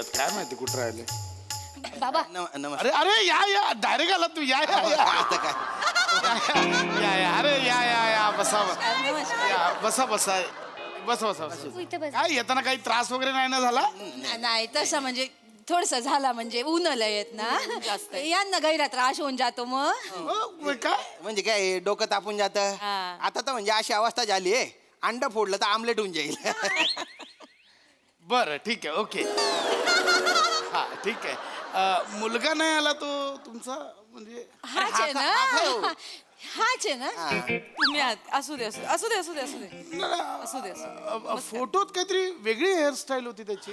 गेलात काय माहिती कुठं राहिले. बाबा अरे अरे या डायरेक्ट आला तू या आता काय अरे या बसा बसा बसा बसा बसा तू इथे बस. काय येताना काही त्रास वगैरे नाही ना झाला. नाही तसं म्हणजे थोडस झाला म्हणजे ऊनला येत ना जास्त यांना गैरा त्रास होऊन जातो मग काय म्हणजे काय डोकं तापून जात हा. आता तर म्हणजे अशी अवस्था झाली आहे अंड फोडलं तर आमलेट होऊन जाईल. बरं ठीक आहे ओके हा ठीक आहे. मुलगा नाही आला तो तुमचा म्हणजे हाच आहे हा, ना हाच आहे ना तुम्ही असू दे असू दे असू दे असू दे असू दे असू दे असू दे फोटोत काहीतरी वेगळी हेअरस्टाईल होती त्याची.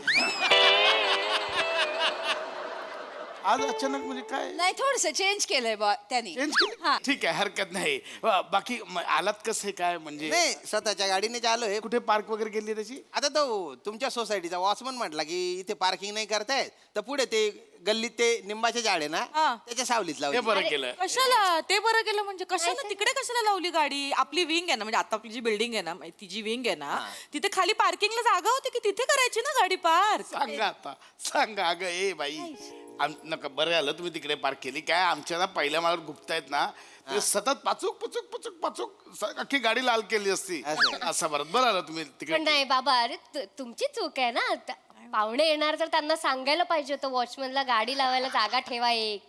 आज अचानक म्हणजे काय नाही थोडस चेंज केलंय बा त्यांनी चेंज हा. केली ठीक आहे हरकत नाही. बाकी आलात कसं काय म्हणजे नाही स्वतःच्या गाडीने आलोय. कुठे पार्क वगैरे केली त्याची. आता तो तुमच्या सोसायटीचा वॉचमन म्हटला की इथे पार्किंग नाही करतायत तर पुढे ते गल्लीत ते निंबाचे झाड आहे ना हा. त्याच्या सावलीत ते लावली. बरं केलं. कशाला ते बरं केलं म्हणजे कशाला तिकडे कशाला लावली गाडी. आपली विंग आहे ना म्हणजे आता आपली जी बिल्डिंग आहे ना ती जी विंग आहे ना तिथे खाली पार्किंगला जागा होती की तिथे करायची ना गाडी पार्क. सांगा आता सांगा अगं ए बाई नका बरं आलं तुम्ही तिकडे पार्क केली काय आमच्या ना पहिल्या माळावर गुप्तायत ना ते सतत पाचूक पचूक पचूक पाचूक अख्खी गाडी लाल केली असती असं बरं आलं तुम्ही पण तिकडे. नाही बाबा अरे तुमची चूक आहे ना पाहुणे येणार तर त्यांना सांगायला पाहिजे होतं वॉचमनला गाडी लावायला जागा ठेवा एक.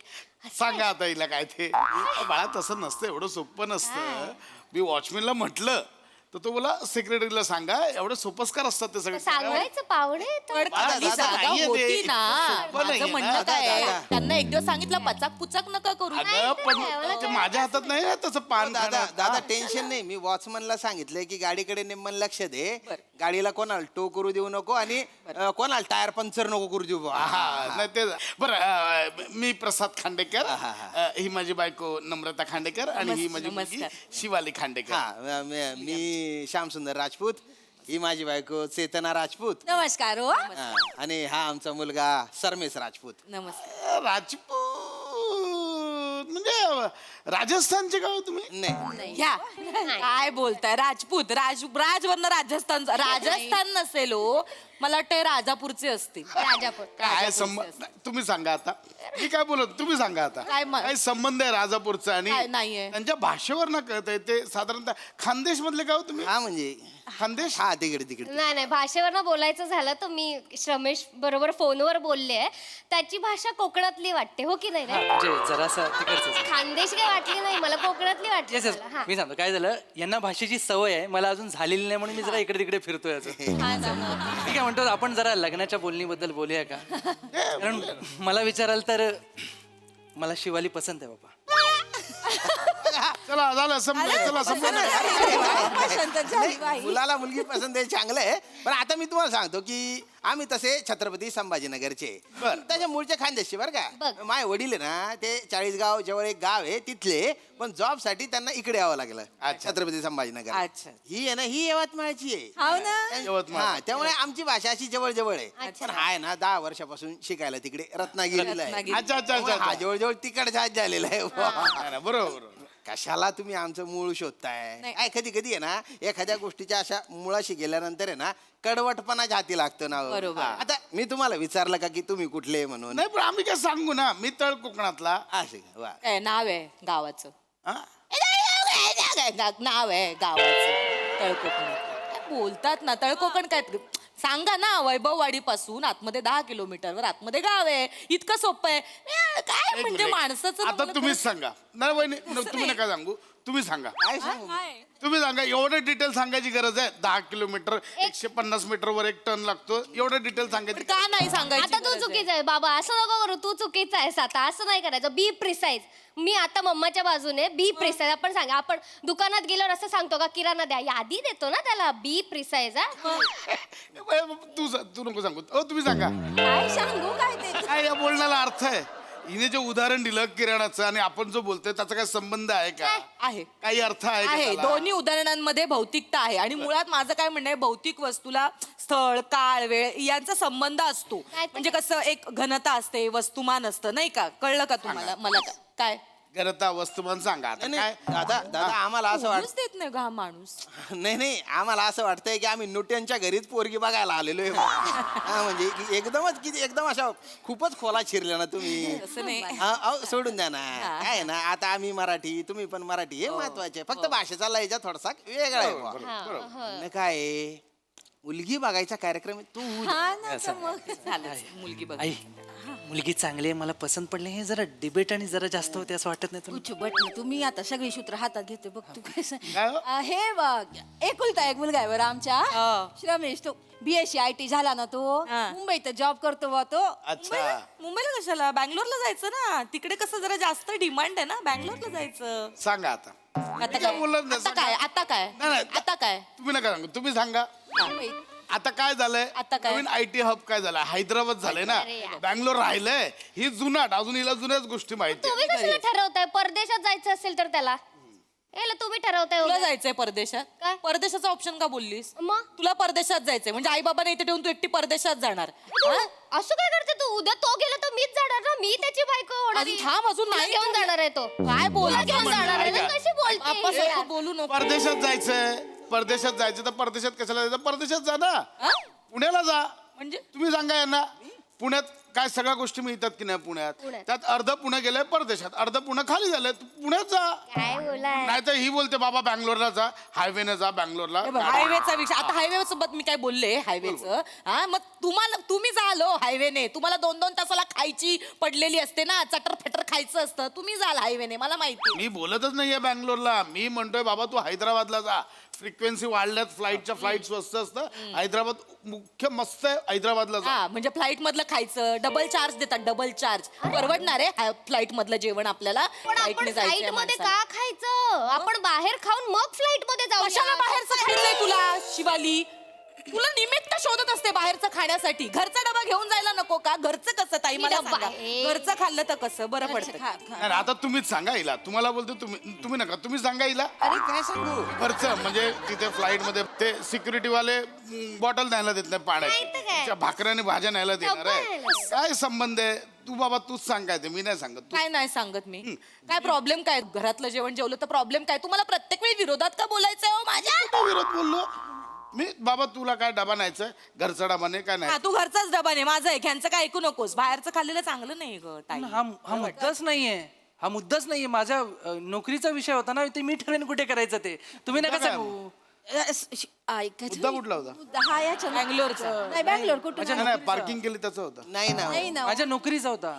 सांगा आता हिला काय ते बाळा तसं नसतं एवढं सोपं नसतं. मी वॉचमॅनला म्हटलं तर तो बोला सेक्रेटरीला सांगा एवढं सोपस्कार असतात ते सगळे. सांगायचं पाहुणे तर पण खाली दादा, जागा नाहीये ते. होती ना सोपं माझं नाहीये म्हणणं ना. काय आहे, दादा. त्यांना एक दिवस सांगितलं पचाक पुचाक नका करू. अगं पण ते माझ्या हातात नाही ना तसं पान दादा खाणं. दादा टेन्शन नाही मी वॉचमनला सांगितलंय की गाडीकडे निम्मन लक्ष दे गाडीला कोणाला टो करू देऊ नको आणि कोणाला टायर पंक्चर नको करू देऊ बुवा. हा नाही ते बरं मी प्रसाद खांडेकर ही माझी बायको नम्रता खांडेकर आणि ही माझी मुलगी शिवाली खांडेकर. हा मी श्यामसुंदर राजपूत ही माझी बायको चेतना राजपूत नमस्कार हो हा, आणि हा आमचा मुलगा सरमेश राजपूत. नमस्कार. राजपूत म्हणजे राजस्थानचे का हो तुम्ही. नाही घ्या काय बोलताय राजपूत राजवरनं राजस्थान नसेल हो मला वाटतं राजापूरचे असतील. राजापूर काय संबंध तुम्ही सांगा आता मी काय बोलत तुम्ही सांगा आता काय संबंध आहे राजापूरचा आणि काय नाहीये. त्यांच्या भाषेवर ना कळतंय ते साधारणतः खानदेश मधले का हो तुम्ही. हा म्हणजे खानदेश हा तिकडे तिकडे नाही नाही भाषेवर बोलायचं झालं तर मी रमेश बरोबर फोनवर बोलले आहे त्याची भाषा कोकणातली वाटते हो की नाही रे? म्हणजे जरासा तिकडचं खानदेश काय वाटली नाही मला कोकणातली वाटली येस येस मला. हा. मी सांगतो काय झालं यांना भाषेची सवय आहे मला अजून झालेली नाही म्हणून मी जरा इकडे तिकडे फिरतोय असं. ठीक आहे म्हणतो आपण जरा लग्नाच्या बोलणीबद्दल बोलूया का. कारण मला विचाराल तर मला शिवाली पसंत आहे बाबा. चला झालं संपलं चला संपलं. पसंत झाली बाई. मुलाला मुलगी पसंत आहे चांगलं आहे पण आता मी तुम्हाला सांगतो की आम्ही तसे छत्रपती संभाजीनगरचे त्याच्या मूळचे खानदेशचे बरं बघ. का. माझे वडील आहे ना ते चाळीसगाव जवळ एक गाव आहे तिथले पण जॉब साठी त्यांना इकडे यावं लागलं छत्रपती संभाजीनगर. अच्छा. ही आहे ना ही यवतमाळची हो आहे. ना यवतमाळ. हा त्यामुळे आमची भाषा अशी जवळ जवळ आहे पण हा आहे ना 10 वर्षापासून शिकायला तिकडे रत्नागिरीला आहे. रत्नागिरी. अच्छा अच्छा अच्छा हा जवळजवळ तिकडचा आज झालेला आहे. नाही, नाही, बरोबर कशाला तुम्ही आमचं मूळ शोधताय. काय कधी कधी आहे ना एखाद्या गोष्टीच्या अशा मुळाशी गेल्यानंतर आहे ना कडवटपणा हाती लागतो ना. बरोबर. आता मी तुम्हाला विचारलं का की तुम्ही कुठले म्हणून. नाही पण आम्ही काय सांगू ना मी तळ कोकणातला. असे का? वा. काय नाव आहे गावाचं हा? नाव आहे गावाचं तळकोकण. काय बोलतात ना तळकोकण काय सांगा ना वैभववाडी पासून आतमध्ये 10 किलोमीटरवर आतमध्ये गाव आहे इतकं सोपं आहे. काय एक म्हणजे मिनिट. माणसाचं आता तुम्हाला तुम्हीच खरंच- सांगा नाही वहिनी तुम्ही नका सांगू तुम्ही सांगा काय सांगू? तुम्ही सांगा एवढं डिटेल सांगायची गरज आहे 10 किलोमीटर 150 मीटरवर 1 टन लागतो एवढं डिटेल सांगायची. का नाही सांगायची आता तू गरज आहे? चुकीचा आहे बाबा असं नको करू तू चुकीचा आहेस आता असं नाही करायचं बी प्रिसाईज मी आता मम्माच्या बाजूने बी प्रिसाईज आपण सांगा आपण दुकानात गेल्यावर असं सांगतो का किराणा द्या यादी देतो ना त्याला बी प्रिसाईज तू नको सांगू तुम्ही सांगा काय सांगू काय ते काय या बोलण्याला अर्थ आहे. हिने जे उदाहरण दिलं किराणाचं आणि आपण जो बोलतोय त्याचा काय संबंध आहे का. आहे काही अर्थ आहे का आहे त्याला? दोन्ही उदाहरणांमध्ये भौतिकता आहे आणि मुळात माझं काय म्हणणं आहे भौतिक वस्तूला स्थळ काळ वेळ यांचा संबंध असतो. काय ते? म्हणजे कसं एक घनता असते वस्तुमान असतं नाही का कळलं का तुम्हाला मला काय गरता वस्तुमान सांगा आता नाही, काय नाही, दादा आम्हाला असं वाटत बोलूच देत नाही ग हा माणूस. नाही आम्हाला असं वाटतंय की आम्ही नुट्यांच्या घरीच पोरगी बघायला आलेलो आहे हा, म्हणजे की एकदम अशा खूपच खोला शिरल्या ना तुम्ही असं नाही. हा, अहो, सोडून द्या ना काय आहे ना आता आम्ही मराठी तुम्ही पण मराठी हे महत्वाचे फक्त भाषेचा लयचा थोडासा वेगळा आहे बुवा. न काय आहे, मुलगी बघायचा कार्यक्रम आहे. तू हा ना तर मग. झालं मुलगी बघ. आई मुलगी चांगली आहे मला पसंत पडली हे जरा डिबेट आणि जरा जास्त होते असं वाटत नाही तू तुला चुबट ना तुम्ही आता सगळी सूत्र हातात घेते बघ तू कसं काय हो? हे बघ एकुलता एक मुलगा आहे बरं आमच्या श्रमेश तो BSc IT झाला ना तो हा. मुंबईत जॉब करतो बा तो अच्छा मुंबईला कशाला बँगलोरला जायचं ना, तिकडे कसं जरा जास्त डिमांड आहे ना, बँगलोरला जायचं. सांगा आता आता काय बोलत नाही, आता काय आता काय नाही, नाही. आता काय तुम्ही नका सांगू तुम्ही सांगा मुंबईत. आता काय झालंय आता काय? नवीन IT हब काय झालं हैदराबाद झालंय ना अरे यार. बँगलोर राहिलंय ही जुनाट अजून हिला जुन्याच गोष्टी माहिती तुम्ही कशाला ठरवताय परदेशात जायचं असेल तर त्याला याला तुम्ही ठरवताय तुला उगाच. जायचंय परदेशात? काय? परदेशाचा ऑप्शन का बोललीस? मग तुला परदेशात जायचंय म्हणजे आई बाबाने इथे ठेवून तू एकटी परदेशात जाणार. तू असं काय करते तू उद्या तो गेला तर मीच जाणार ना मी त्याची बायको होणार अजून थांब, अजून तुला नाही घेऊन जाणार आहे तो काय बोल तुला घेऊन जाणार आहे ना कशी आपण बोलते सारखं बोलू नको. परदेशात जायचं तर परदेशात कशाला जायचं परदेशात जा ना हा? पुण्याला जा म्हणजे तुम्ही सांगा यांना पुण्यात काय सगळ्या गोष्टी मिळतात की नाही पुण्यात पुण्यात. त्यात अर्ध पुणे गेलंय परदेशात अर्ध पुणे खाली झालंय तू पुण्यात जा काय बोलाय नाही तर ही बोलते बाबा बँगलोरला जा हायवेने जा बँगलोरला हायवेचा विषय आता हायवे सोबत मी काय बोलले हायवेचं हा मग तुम्ही जाल हो हायवेने तुम्हाला 2-2 तासाला खायची पडलेली असते ना चटर फटर खायचं असतं तुम्ही जाल हायवेने मला माहिती. मी बोलतच नाहीये बँगलोरला मी म्हणतोय बाबा तू हैदराबादला जा फ्रिक्वेन्सी वाढल्यात फ्लाईट स्वस्त असतं हैदराबाद मुख्य मस्त आहे हैदराबादला जा हा म्हणजे फ्लाईट मधलं खायचं डबल चार्ज देतात डबल चार्ज परवडणार आहे फ्लाईट मधलं जेवण आपल्याला पण फ्लाईटने आपण जायचंय फ्लाईट मध्ये माणसाला. का खायचं आपण बाहेर खाऊन मग फ्लाईट मध्ये जाऊ कशाला बाहेरचं खायचंय तुला शिवाली तुला निमित्त शोधत असते बाहेरचं खाण्यासाठी घरचा डबा घेऊन जायला नको का घरचं कसं ताई मी मला डब्बा- सांगा ए. घरचं खाल्लं तर कसं बरं पडतं नाही, आता तुम्हीच सांगा हिला तुम्हाला बोलतो तुम्ही नका तुम्ही सांगा हिला अरे काय सांगू खर्च म्हणजे तिथे फ्लाईट मध्ये ते सिक्युरिटी वाले बॉटल न्यायला देत नाही नाही तर काय? पाण्याची त्या भाकऱ्याने भाज्या न्यायला देणार आहे न्यायला. काय संबंध आहे तू बाबा तूच सांग काय ते मी नाही सांगत तू काय नाही सांगत मी काय प्रॉब्लेम काय घरातलं जेवण जेवलं तर प्रॉब्लेम काय तुम्हाला प्रत्येक वेळी विरोधात का बोलायचंय हो माझ्या कुठे विरोध बोललो मी बाबा तुला काय डबा न्यायचं घरचा डबा नाही काय नाही हा तू घरचाच डबा नाही माझं आहे ह्यांचं काय ऐकू नकोस बाहेरचं खाल्लेलं चांगलं नाही ग ताई हा मुद्दाच नाहीये हा मुद्दाच नाहीये माझ्या नोकरीचा विषय होता ना ते मी ठरवेन कुठे करायचं ते तुम्ही नका मुद्दा काय? सांगू ऐकायचं मुद्दा कुठला होता हा याच्या बँगलोरचा. नाही बँगलोर कुठून नाही, नाही पार्किंग केली त्याचं होतं नाही ना नाही ना माझ्या नोकरीचा होता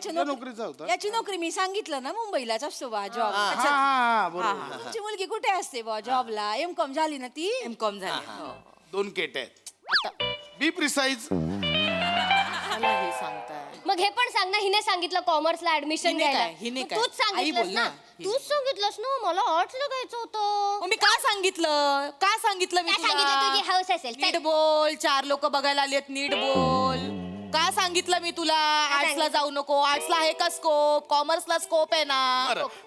तुझ्या नोकरीचा होता याची नोकरी मी सांगितलं ना मुंबईलाच असतो बा जॉब हा बरोबर तुमची मुलगी कुठे असते बा जॉबला M.Com झाली ना ती M.Com झाले हो. 2 केट आहेत बी प्रिसाईज मला हे सांगताय मग हे पण सांग ना हिने सांगितलं कॉमर्सला ऍडमिशन हिने घ्यायला काय? हिने मग काय? तूच आई सांगितलंस बोल ना ना. तूच सांगितलंस ना मला आर्ट्सला घ्यायचं होतं मग मी का सांगितलं मी काय सांगितलं तुझी तुला हौस असेल नीट बोल 4 लोक बघायला आलेत नीट बोल का सांगितलं मी तुला आर्ट्सला जाऊ नको आर्ट्सला आहे का स्कोप कॉमर्सला स्कोप आहे ना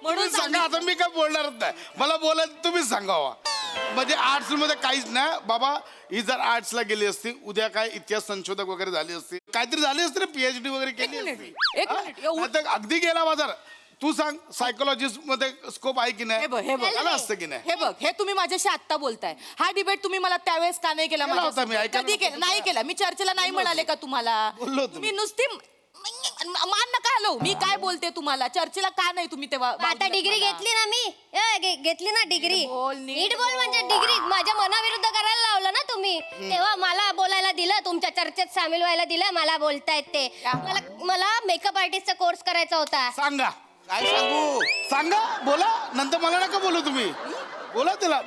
म्हणून सांगा आता मी काय बोलणारच नाही मला बोलायला तुम्हीच सांगावा म्हणजे आर्ट्स मध्ये काहीच नाही बाबा ही जर आर्ट्सला गेली असती उद्या काय इतिहास संशोधक वगैरे झाली असती काहीतरी झाली असते ना PhD वगैरे केली असती एक मिनिट, एवढं- हा? नाहीतर अगदी गेला बाजार तू सांग सायकोलॉजिस्ट मध्ये स्कोप आहे की नाही हे बघ हे बघ झालं असतं की नाही हे बघ हे तुम्ही माझ्याशी आत्ता बोलताय हा डिबेट तुम्ही मला त्यावेळेस का नाही केला केला होता माझ्यासोबत? मी, ऐकायला कधी केला नाही केला मी चर्चेला नाही म्हणाले का तुम्हाला बोललो होतो तुम्ही नुसती मान नका हलवू मी काय बोलते तुम्हाला चर्चेला का नाही तुम्ही तेव्हा आता बाजूला डिग्री मला? घेतली ना मी घेतली ना डिग्री नीट बोल, नीट नीट बोल म्हणजे डिग्री माझ्या मनाविरुद्ध करायला लावलं ना तुम्ही तेव्हा मला बोलायला दिलं तुमच्या चर्चेत सामील व्हायला दिलं मला बोलतायत ते मला मेकअप आर्टिस्टचा कोर्स करायचा होता सांगा काय सांगू सांगा बोला नंतर मला नका बोलू तुम्ही बोला तिला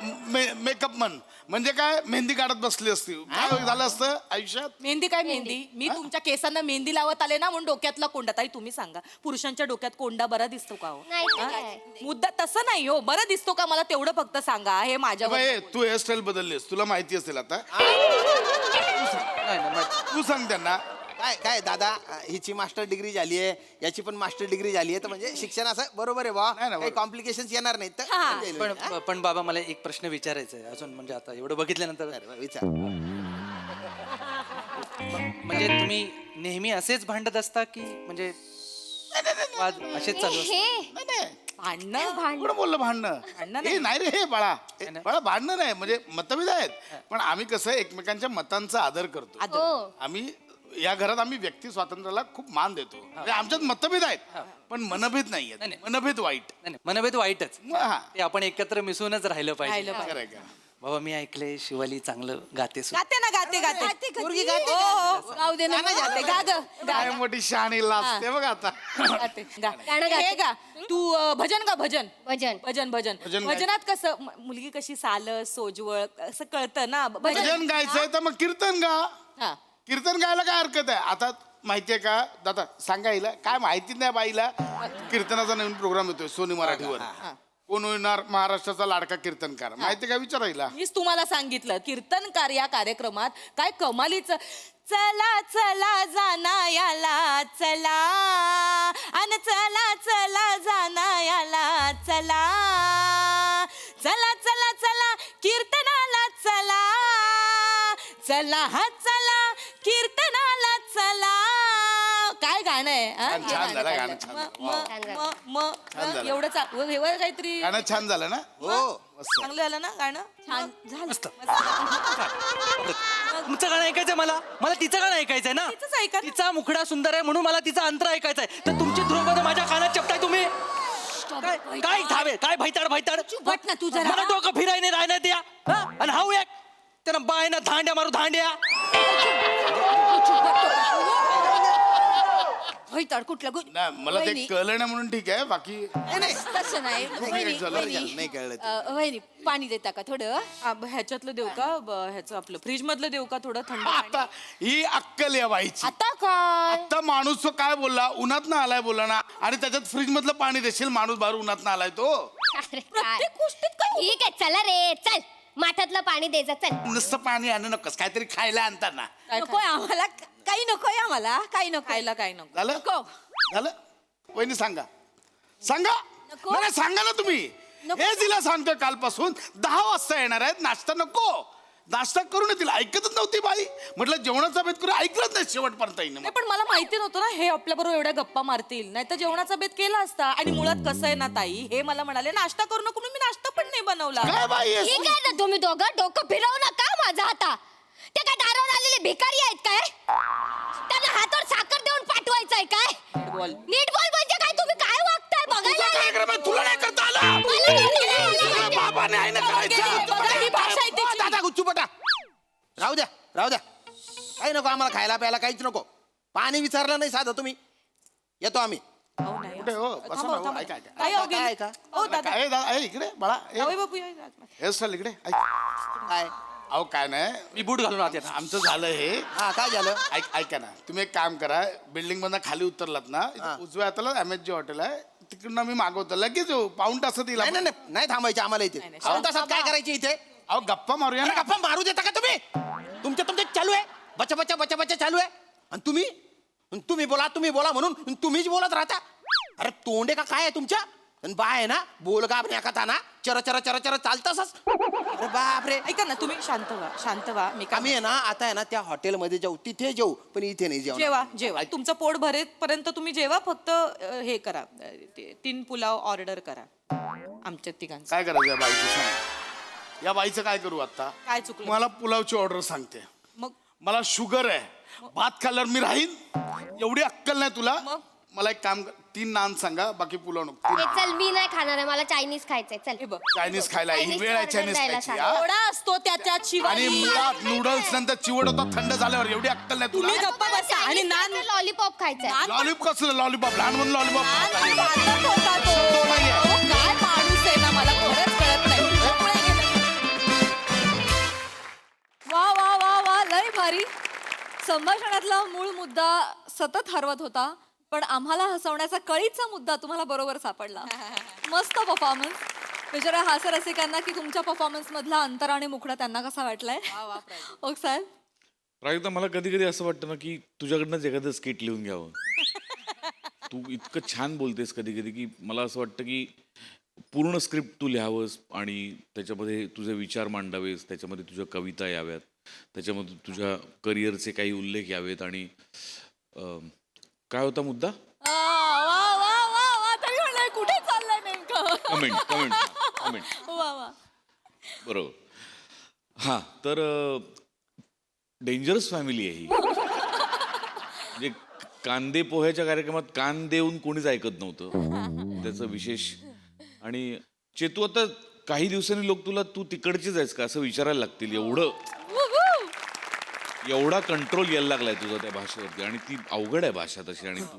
मेकअप मन म्हणजे काय मेहंदी काढत बसली असती काय झालं असतं आयुष्यात मेहंदी काय मेहंदी मी तुमच्या केसांना मेहंदी लावत आले ना म्हणून डोक्यातला कोंडा ताई तुम्ही सांगा पुरुषांच्या डोक्यात कोंडा बरा दिसतो का हो नाही तर हा? काय. मुद्दा तसं नाही हो बरं दिसतो का मला तेवढं फक्त सांगा हे माझ्या बाई, तू हेअरस्टाईल बदललीस तुला माहिती असेल आता नाही नाही तू सांग त्यांना काय काय दादा हिची मास्टर डिग्री झाली आहे याची पण मास्टर डिग्री झाली आहे तर म्हणजे शिक्षण असं बरोबर आहे बा नाही, नाही, काही बरोबर. कॉम्प्लिकेशन येणार नाहीत तर होऊन जाईल. पण बाबा मला एक प्रश्न विचारायचा आहे अजून म्हणजे आता एवढं बघितल्यानंतर बरं, विचार म्हणजे तुम्ही नेहमी असेच भांडत असता की म्हणजे वाद असेच चालू असतात हे भांडणं कोण बोललं भांडणं भांडणं हे नाही रे हे बाळा बाळा भांडणं नाही म्हणजे मतभेद आहेत पण आम्ही कसं एकमेकांच्या मतांचा आदर करतो हो आम्ही या घरात आम्ही व्यक्ती स्वातंत्र्याला खूप मान देतो म्हणजे आमच्यात मतभेद आहेत पण मनभेद नाही आहेत नाही. मनभेद वाईट नाही नाही, मनभेद वाईटच हा ते आपण एकत्र मिसळूनच राहिलं पाहिजे खरंय का बाबा मी ऐकलंय शिवाली चांगलं गाते सुद्धा. गाते ना गाते गाते गाते का पोरगी ती? गाते हो, गाऊ दे ना गाणं मग. गाते गा ग काय मोठी शहाणी लाजते बघ आता गाते गा. गाणं गाते. हे गा तू भजन गा भजन भजन भजन भजन भजन गाय- भजनात कसं मुलगी कशी सालस सोजवळ असं कळतं ना भजन भजन गायचंय तर मग कीर्तन गा हा कीर्तन गायला काय हरकत आहे आता माहितीये का दादा सांगा हिला काय माहिती नाही बाईला कीर्तनाचा नवीन प्रोग्राम येतोय सोनी मराठीवर कोण होणार महाराष्ट्राचा लाडका कीर्तनकार माहितीये का विचारायला मीच तुम्हाला सांगितलं कीर्तनकार या कार्यक्रमात काय कमालीच चला चला जानायाला चला अन चला चला जानायाला चला चला चला चला कीर्तनाला चला चला हा चला कीर्तनाला चला काय गाणं आहे हा? छान, हे छान झालं, गाणं गाणं छान झालं. छान झालं. एवढं हेवर काहीतरी गाणं छान झालं ना हो चांगलं झालं ना गाणं छान झालं मस्त तुमचं गाणं ऐकायचंय मला मला तिचं गाणं ऐकायचंय ना तिचंच ऐका ना. तिचा मुखडा सुंदर आहे म्हणून मला तिचा अंतर ऐकायचंय तर तुमची ध्रुवपद माझ्या कानात चपटाय तुम्ही काय काय धावे काय भैताड भैताड बट ना तू जरा मला डोकं फिरायने राहण्यात या हा? आणि हाऊ एक त्यानं बायना धांड्या मारू धांड्या भैताड कुठलं नाही मला ते वहिनी, कळलं नाही म्हणून ठीक आहे बाकी तसं नाही वहिनी, झालं, वहिनी, नाही कळलं ते. वहिनी पाणी देता का थोडं ह्याच्यातलं देऊ का ह्याचं आपलं फ्रीज मधलं देऊ का थोडं थंड पाणी? आता ही अक्कल या बाईची आता काय आता माणूस तो काय बोलला उन्हात ना आलाय बोला ना आणि त्याच्यात फ्रीज मधलं पाणी देशील माणूस बाहेर उन्हात ना आलाय तो अरे काय प्रत्येक गोष्टीत काय ठीक आहे चला रे चल माठातलं पाणी द्यायचं चल नुसतं पाणी आणू नकोस काहीतरी खायला आणतात ना काय नकोय आम्हाला काही नकोय आम्हाला काही नको खायला काय नको झालं नको. झालं वहिनी सांगा सांगा नको. नाही, नाही, सांगा ना तुम्ही नको. हे तिला सांगतोय कालपासून 10 वाजता येणार आहेत नाश्ता नको नाश्ता करून येतील ऐकतच नव्हती बाई म्हटलं जेवणाचा बेत करून ऐकलंच नाही शेवटपर्यंत हिने. नाही पण मला माहिती नव्हतं ना हे आपल्या बरोबर एवढ्या गप्पा मारतील नाही तर जेवणाचा बेत केला असता आणि मुळात कसं आहे ना ताई हे मला म्हणाले नाश्ता करू नको म्हणून मी नाश्ता पण नाही बनवला काय बाई आहेस ठीक आहे ना तुम्ही दोघं डोकं फिरवू नका माझा आता ते काय दारावर आलेले भिकारी आहेत काय त्यांना हातावर साखर देऊन पाठवायचंय काय बोल नीट बोल म्हणजे काय तुम्ही काय वागताय तुझा बघायला कार्यक्रम आहे, तुला नाही करता आलं मला नाही तुझ्या करायला. बाबाने आहे ना बघा, ही भाषा आहे करायचं तिची. दादा गुच्चू पटा राहू द्या राहू द्या काही नको आम्हाला खायला प्यायला काहीच नको पाणी विचारलं नाही साधं तुम्ही येतो आम्ही हो, नाही. कुठे हो बसा ना, हो, ऐका ऐका काय हो काय गेली? का? हो दादा काय दादा ए, इकडे बाळा जावई बापू या. हेअरस्टाईल इकडे ऐक. काय अहो काय नाही मी बूट घालून आत येतो. आमचं झालं हे हा काय झालं ऐका ना तुम्ही एक काम करा बिल्डिंग मधनं खाली उतरलात ना इथं उजव्या हाताला MSG हॉटेल आहे तिकडनं मी मागवतो लगेच येऊ पाऊण तासात येईल नाही आपण. नाही नाही, नाही थांबायचे आम्हाला इथे नाही. पाऊण तासात काय करायचे इथे अहो गप्पा मारूया अरे ना गप्पा मारू देता का तुम्ही तुमच्या चालू आहे बचा बचा बचा बचा चालू आहे आणि तुम्ही बोला म्हणून तुम्हीच बोलत राहता अरे तोंडे का काय आहे तुमच्या आणि बा आहे ना बोल का आपण एका ना चर चर चर चर चालतासच अरे बापरे ऐका ना तुम्ही शांत व्हा मी आम्ही आहे ना आता आहे ना त्या हॉटेलमध्ये जाऊ तिथे जेऊ पण इथे नाही जेवण जेवा तुमचं पोट भरेपर्यंत तुम्ही जेवा फक्त हे करा 3 पुलाव ऑर्डर करा आमच्या तिघांचं काय करायचं या बाईचं सांग या बाईचं काय करू आता काय चुकलं मला पुलावची ऑर्डर सांगते मग मला शुगर आहे भात खाल्ल्यावर मी राहीन एवढी अक्कल नाही तुला मग? मला एक काम कर 3 नान सांगा बाकी पुलाव नको ए, चल मी नाही खाणार आहे मला चायनीज खायचंय चल हे बघ चायनीज खायला ही Chinese वेळ आहे order चायनीज द्यायला खायची सांग. हा? थोडा असतो त्याच्यात आणि शिवाय मुळात नूडल्स नंतर चिवट होता थंड झाल्यावर एवढी अक्कल नाही तुला तुम्ही गप्पा बसा आणि नान लॉलीपॉप खायचंय लॉलीपॉप कसलं लॉलीपॉप लहान म्हणून लॉलीपॉप नान खातच होता तो. तो नाहीये. अहो, काय माणूस आहे ना मला खरंच कळत नाही तुझ्यामुळे गेलं. वा वा वा वा लय भारी संभाषणातला मूळ मुद्दा सतत हरवत होता पण आम्हाला हसवण्याचा कळीचा मुद्दा तुम्हाला बरोबर सापडला मस्त परफॉर्मन्स विचारा हास्यरसिकांना की तुमच्या परफॉर्मन्स मधला अंतर आणि मुखडा त्यांना कसा वाटलाय ओक साहेब प्राजक्ता मला कधी कधी असं वाटतं ना की तुझ्याकडनंच एखादं स्किट लिहून घ्यावं तू इतकं छान बोलतेस कधी कधी की मला असं वाटतं की पूर्ण स्क्रिप्ट तू लिहावंस आणि त्याच्यामध्ये तुझे विचार मांडावेस त्याच्यामध्ये तुझ्या कविता याव्यात त्याच्यामध्ये तुझ्या करिअरचे काही उल्लेख यावेत आणि काय होता मुद्दा वा वा वा वा तरी म्हणलं कुठे चाललंय नेमकं कमेंट कमेंट कमेंट वा वा. बरोबर हां तर डेंजरस फॅमिली आहे ही म्हणजे कांदे पोह्याच्या कार्यक्रमात कान देऊन कोणीच ऐकत नव्हतं त्याचं विशेष. आणि चेतू आता काही दिवसांनी लोक तुला तू तिकडचीच आहेस का असं विचारायला लागतील एवढा कंट्रोल यायला लागलाय तुझा त्या भाषेवरती. आणि ती अवघड आहे भाषा तशी आणि तू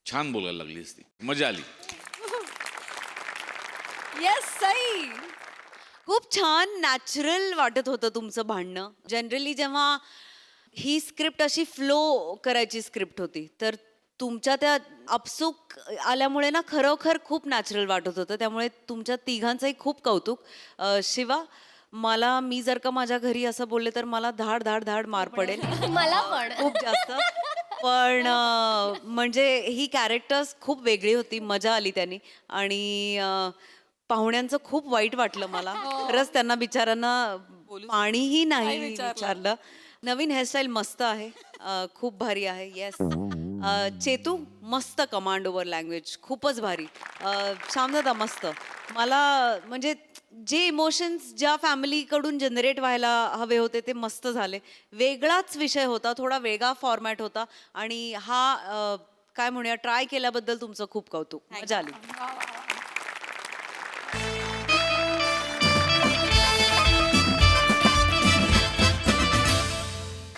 छान बोलायला लागलीस ती मजा आली. येस सई. खूप छान नॅचरल वाटत होतं तुमचं भांडणं. जनरली जेव्हा ही स्क्रिप्ट अशी फ्लो करायची स्क्रिप्ट होती तर तुमच्या त्या अपसूक आल्यामुळे ना खरोखर खूप नॅचरल वाटत होतं. त्यामुळे तुमच्या तिघांचंही खूप कौतुक. शिवा मी जर का माझ्या घरी असं बोलले तर मला धाड धाड धाड मार पडेल मला पण खूप जास्त. पण म्हणजे ही कॅरेक्टर्स खूप वेगळी होती. मजा आली त्यांनी. आणि पाहुण्यांचं खूप वाईट वाटलं मला खरंच. त्यांना बिचारांना पाणीही नाही विचारलं. नवीन हेअरस्टाईल मस्त आहे. खूप भारी आहे. येस. चेतू मस्त कमांड ओव्हर लँग्वेज खूपच भारी. शांतता मस्त. मला म्हणजे जे इमोशन्स ज्या फॅमिलीकडून जनरेट व्हायला हवे होते ते मस्त झाले. वेगळाच विषय होता. थोडा वेगळा फॉर्मॅट होता. आणि हा काय म्हणूया ट्राय केल्याबद्दल तुमचं खूप कौतुक. मजा आली.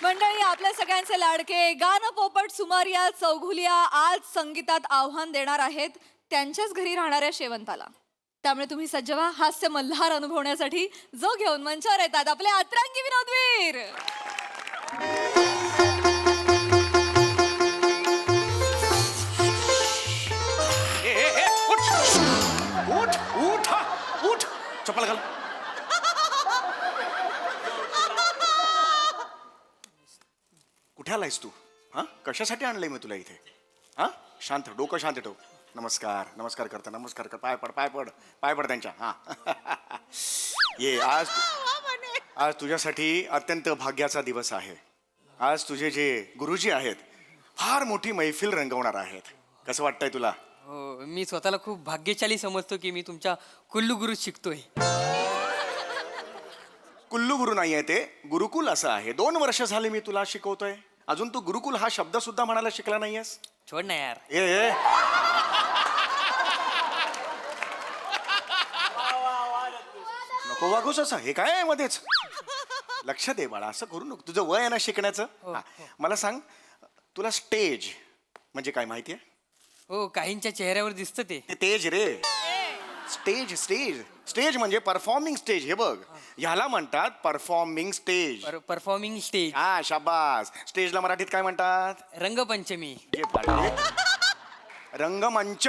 मंडळी आपल्या सगळ्यांचे लाडके गाणं पोपट सुमारिया चौघुलिया आज संगीतात आव्हान देणार आहेत त्यांच्याच घरी राहणाऱ्या शेवंताला. त्यामुळे तुम्ही सज्ज व्हा हास्य मल्हार अनुभवण्यासाठी जो घेऊन मंचावर येतात आपले अतरंगी विनोदवीर. उठ उठ उठ चप्पल घाल. कुठे आलायस तू? हा कशासाठी आणलंय मी तुला इथे? हा शांत डोकं शांत ठेव. नमस्कार नमस्कार करता नमस्कार कर. पाय पड पाय पड पाय पड त्यांच्या. हा ये आज तुझ्यासाठी अत्यंत भाग्याचा दिवस आहे. आज तुझे जे गुरुजी आहेत फार मोठी मैफिल रंगवणार आहेत. कसं वाटतंय तुला? हो मी स्वतःला खूप भाग्यशाली समजतो की मी तुमच्या कुल्लू गुरु शिकतोय. कुल्लू गुरु नाही आहे ते गुरुकुल असं आहे. 2 वर्ष झाले मी तुला शिकवतोय. अजून तू गुरुकुल हा शब्द सुद्धा म्हणायला शिकला नाहीयेस. छोड ना यार. ए नको वागूस असं. हे काय आहे मध्येच? लक्ष दे बाळा. असं करू नको. तुझं वय आहे ना शिकण्याचं. हा. मला सांग तुला स्टेज म्हणजे काय माहिती आहे? हो काहींच्या चेहऱ्यावर दिसतं ते. ते तेज रे. स्टेज स्टेज स्टेज म्हणजे परफॉर्मिंग स्टेज. हे बघ ह्याला म्हणतात परफॉर्मिंग स्टेज. Performing stage. हा शाबास. स्टेजला मराठीत काय म्हणतात? रंगपंचमी. जे पाडे. रंगमंच.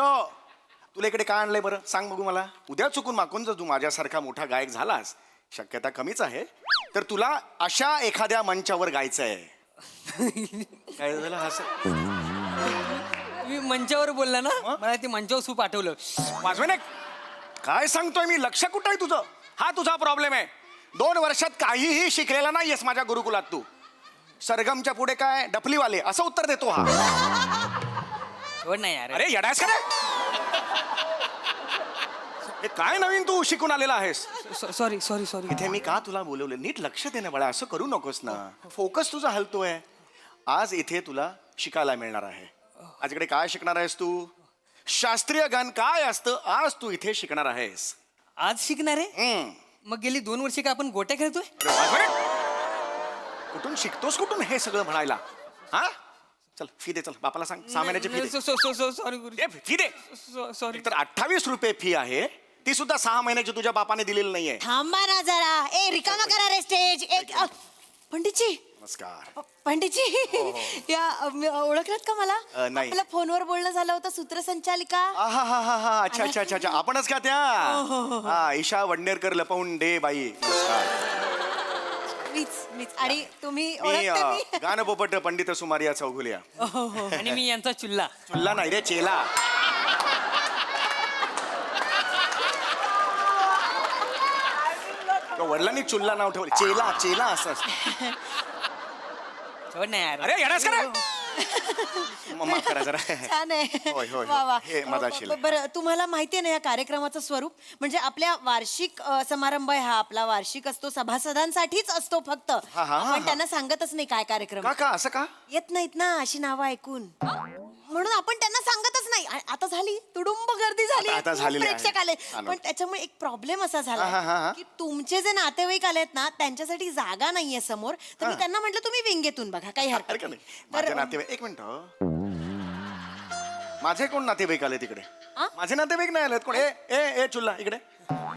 तुला इकडे काय आणलंय बरं सांग बघू मला. उद्या चुकून माकून जर तू माझ्यासारखा मोठा गायक झालास शक्यता कमीच आहे तर तुला अशा एखाद्या मंचावर गायचं आहे. काय झालं हसत? मी मंचावर बोलला ना मला ते मंचावर सूप आठवलं. वाजवे काय सांगतोय मी? लक्ष कुठं आहे तुझं? हा तुझा प्रॉब्लेम आहे. 2 वर्षात काहीही शिकलेला नाहीयेस माझ्या गुरुकुलात तू. सरगमच्या पुढे काय डफलीवाले असं उत्तर देतो हा. छोड ना यार. अरे येडायस का रे? हे काय नवीन तू शिकून आलेला आहेस? Sorry sorry sorry. इथे मी का तुला बोलवलं? नीट लक्ष दे ना बाळा. असं करू नकोस ना. फोकस तुझा हलतोय. आज इथे तुला शिकायला मिळणार आहे. आज इकडे काय शिकणार आहेस तू? शास्त्रीय गान काय असतं आज तू इथे शिकणार आहेस. आज शिकणार आहे? मग गेली 2 वर्षे का आपण गोट्या खेळतोय? कुठून शिकतोस कुठून हे सगळं म्हणायला? हा चल फी दे. चल बापाला सांग 6 महिन्याची फी दे. सॉरी गुरु. फी दे. सॉरी. तर 28 रुपये फी आहे. ती सुद्धा 6 महिन्याची तुझ्या बापाने दिलेली नाहीये. थांबा ना जरा. ए रिकामा करा रे स्टेज. एक पंडितजी. नमस्कार. पंडितजी या ओळखलात का मला? नाही. आपलं फोनवर बोलणं झालं होतं सूत्रसंचालिका. हा अच्छा अच्छा अच्छा अच्छा आपणच का त्या? हा ईशा वडनेरकर लपवून दे बाई. मीच आणि तुम्ही मी ओळखता मी? गाणं पोपट पंडित सुमारिया चौघुलिया. आणि मी यांचा चुल्ला. चुल्ला नाही रे चेला. वडिलांनी चुल्ला नाव ठेवलं. चेला चेला असं. छोड ना यार. अरे येणारच का रे? माफ करा जरा छान आहे होय, होय, वा वा हे माझा आशील. बरं तुम्हाला माहिती आहे ना या कार्यक्रमाचं स्वरूप म्हणजे आपल्या वार्षिक समारंभ आहे हा आपला वार्षिक असतो सभासदांसाठीच असतो फक्त हा, हा, आपण त्यांना सांगतच नाही काय कार्यक्रम का का असं का येत नाहीत ना अशी नावं ऐकून म्हणून आपण त्यांना सांगतच नाही आता झाली तुडुंब गर्दी झाली आता खूप झालेली आहे. प्रेक्षक आले आलो. पण त्याच्यामुळे एक प्रॉब्लेम असा हा, हा, झाला हा. की तुमचे जे नातेवाईक आलेत ना त्यांच्यासाठी जागा नाहीये समोर तर मी त्यांना म्हटलं तुम्ही विंगेतून बघा काही अरे हरकत का नाही नाही माझे नातेवाईक एक मिनिट माझे कोण नातेवाईक आले तिकडे माझे नातेवाईक नाही आलेत कोण ए ए ए चुल्ला इकडे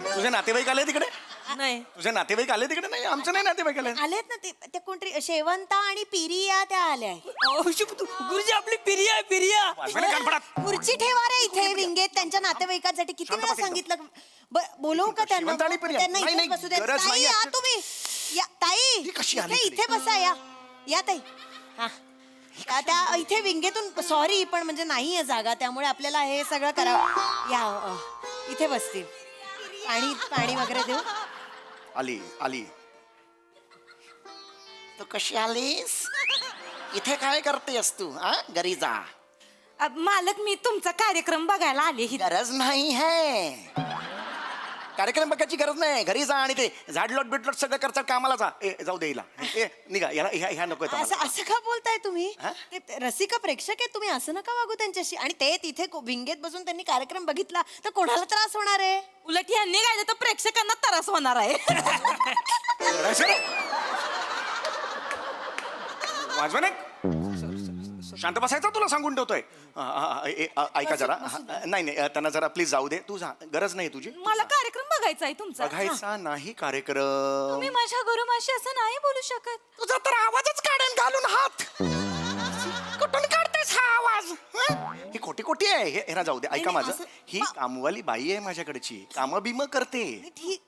तुझे नातेवाईक आले तिकडे नाही तुझे नातेवाईक आले तिकडे नाही आमचे नाही नातेवाईक आले आलेत ना ते कोणतरी शेवंता आणि पिरिया त्या आल्या गुरुजी आपली पिरिया आहे, पिरिया वाजवायला कानफडात. खुर्ची ठेवा रे इथे विंगेत त्यांच्या नातेवाईकांसाठी किती वेळा सांगितलं बोलवू का त्यांना शेवंता आणि पिरिया? त्यांना नाही, इथेच नाही, बसू द्या गरज ताई नाही या आहे. तुम्ही या ताई ही कशी आली इथे इकडे? इथे बसा या ताई हा त्या इथे विंगेतून सॉरी पण म्हणजे नाहीये जागा त्यामुळे आपल्याला हे सगळं करावं या इथे बसतील पाणी वगैरे देऊ आली आली तू कशी आलीस इथे काय करतेस तू हा घरी जा मालक मी तुमचा कार्यक्रम बघायला आले गरज नाही है कार्यक्रम बघायची गरज नाही घरी जा आणि ते झाडलोट बिडलोट सगळं करतात कामाला जा ए जाऊ दे हिला ए निघा याला ह्या नको असं असं का बोलताय तुम्ही ते रसिका प्रेक्षक आहेत तुम्ही असं नका वागू त्यांच्याशी आणि ते तिथे विंगेत बसून त्यांनी कार्यक्रम बघितला तर कोणाला त्रास होणार आहे उलट यांनी गायलं तर प्रेक्षकांना त्रास होणार आहे वाजवाने शांत बसायचा तुला सांगून ठेवतोय ऐका जरा नाही नाही त्यांना जरा प्लीज जाऊ दे तू जा गरज नाही तुझी मला कार्यक्रम बघायचा आहे तुमचा बघायचा नाही कार्यक्रम तुम्ही माझ्या गुरुमाशी असं नाही बोलू शकत तुझा तर आवाजच काढेन घालून हात कुठून काढतेस हा आवाज हं? ही खोटी खोटी आहे हे ना जाऊ दे ऐका माझं ही कामवाली बाई आहे माझ्याकडची काम बिम करते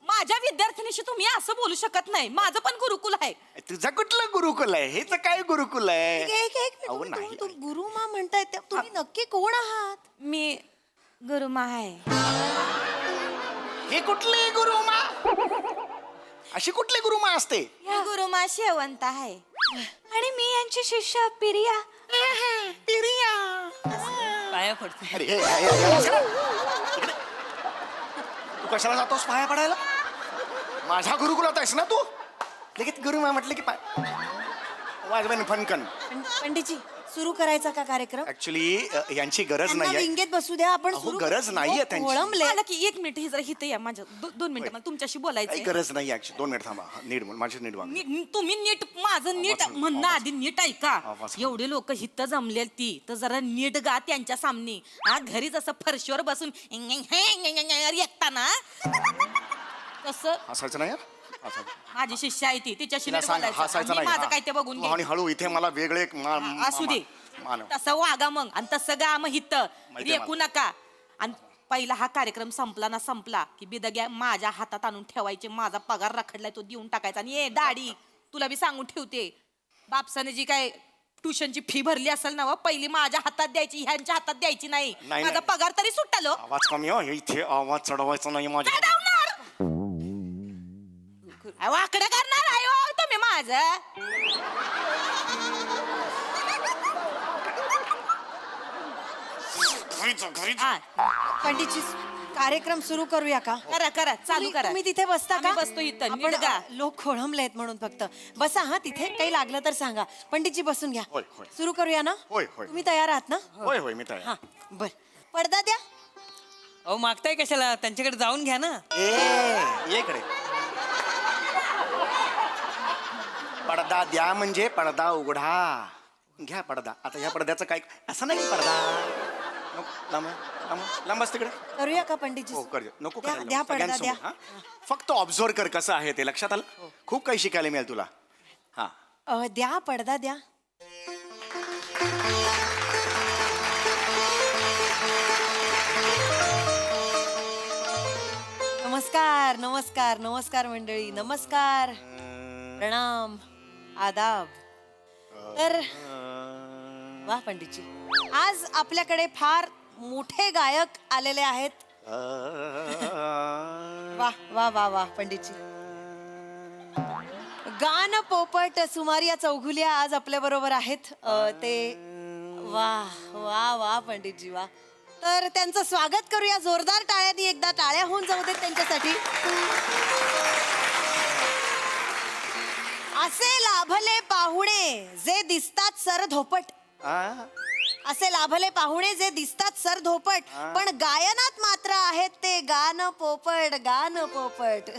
माझ्या विद्यार्थिनीशी तुम्ही असं बोलू शकत नाही माझं पण गुरुकुल आहे तुझं कुठलं गुरुकुल आहे हेच काय गुरुकुल आहे एक अहो, मिनिट नाही. तुम्ही गुरुमा म्हणताय तुम्ही नक्की कोण आहात मी गुरुमा आहे हे कुठले गुरुमा अशी कुठली गुरुमा असते मी गुरुमा शेवंत आहे आणि मी यांची शिष्य पिरिया पाया पडते अरे इकडे. तू कशाला जातोस पाया पडायला माझ्या गुरुकुलात आहेस ना तू लगेच गुरुमा म्हटलं की पाय वाजवेन फनकन पंडितजी सुरू करायचा का कार्यक्रम ऍक्च्युली यांची गरज त्यांना नाहीये विंगेत बसू द्या आपण अहो, सुरू गरज नाहीये त्यांची. वळंबले मला की एक मिनिट हे जरा इथे या माझ्या 2 मिनिटं मला तुमच्याशी काही बोलायचं गरज नाही ऍक्च्युली 2 मिनिट थांबा नीट बोल माझी नीट वाग तुम्ही नीट माझं नीट आवाज- म्हणणं आधी नीट ऐका आवाज- एवढे लोक हिथं जमले ती तर जरा नीट गा त्यांच्या सामने हा घरी जसं फरशीवर बसून एकता ना तसं हसायचं नाही यार हसायचं. माझी शिष्य आहे ती तिच्याशी तिला नीट सांग बोलायचं हसायचं आणि नाही माझं हा. काय ते बघून तू आणि घे हळू इथे मला वेगळे एक असू दे मानव तसं वागा मग आणि तसं गा मग हिथं माहिती आहे रेकू नका आणि पहिला हा कार्यक्रम संपला ना संपला की बिदग्या माझ्या हातात आणून ठेवायचे माझा पगार रखडलाय तो देऊन टाकायचा आणि ए दाढी तुला बी सांगून ठेवते बापसाने जी काय ट्युशनची फी भरली असेल ना व, पहिली माझ्या हातात द्यायची ह्यांच्या हातात द्यायची नाही नाही, माझा नाही. पगार तरी सुटालो आवाज कमी हो इथे आवाज चढवायचा नाही माझ्या वाकडं करणार आहे हो तुम्ही माझं हा, पंडितजी कार्यक्रम सुरू करूया का करा करा चालू करा तुम्ही तिथे बसता का आम्ही बसतो इथं, आपण नीट गा. लोक खोळंबलेत म्हणून फक्त बसा हा तिथे काही लागलं तर सांगा पंडितजी बसून घ्या होय, होय. सुरू करूया ना होय, होय. तुम्ही तयार आहात ना होय होय मी तयार हा बर पडदा द्या अहो मागताय कशाला त्यांच्याकडे जाऊन घ्या ना ए ये इकडे पडदा द्या म्हणजे पडदा उघडा घ्या पडदा आता ह्या पडद्याचं काय असं नाही पडदा नको, लांब बस तिकडे करूया का पंडितजी हो कर नको द्या करायला. द्या पडदा द्या सगळ्यांसमोर, हा? फक्त ऑब्झर्व कर कसं आहे ते लक्षात आलं खूप काही शिकायला मिळेल तुला हा द्या पडदा द्या नमस्कार नमस्कार नमस्कार मंडळी नमस्कार प्रणाम आदाब तर वा पंडितजी आज आपल्याकडे फार मोठे गायक आलेले आहेत वा वा वा वा पंडितजी गान पोपट सुमारिया चौघुलिया आज आपल्या बरोबर आहेत ते वा वा वा पंडितजी वा. तर त्यांचं स्वागत करूया जोरदार टाळ्यांनी. एकदा टाळ्या होऊन जाऊ देत त्यांच्यासाठी. असे लाभले पाहुणे जे दिसतात सरधोपट. असे लाभले पाहुणे जे दिसतात सरधोपट, पण गायनात मात्र आहेत ते गान पोपट. गान पोपट.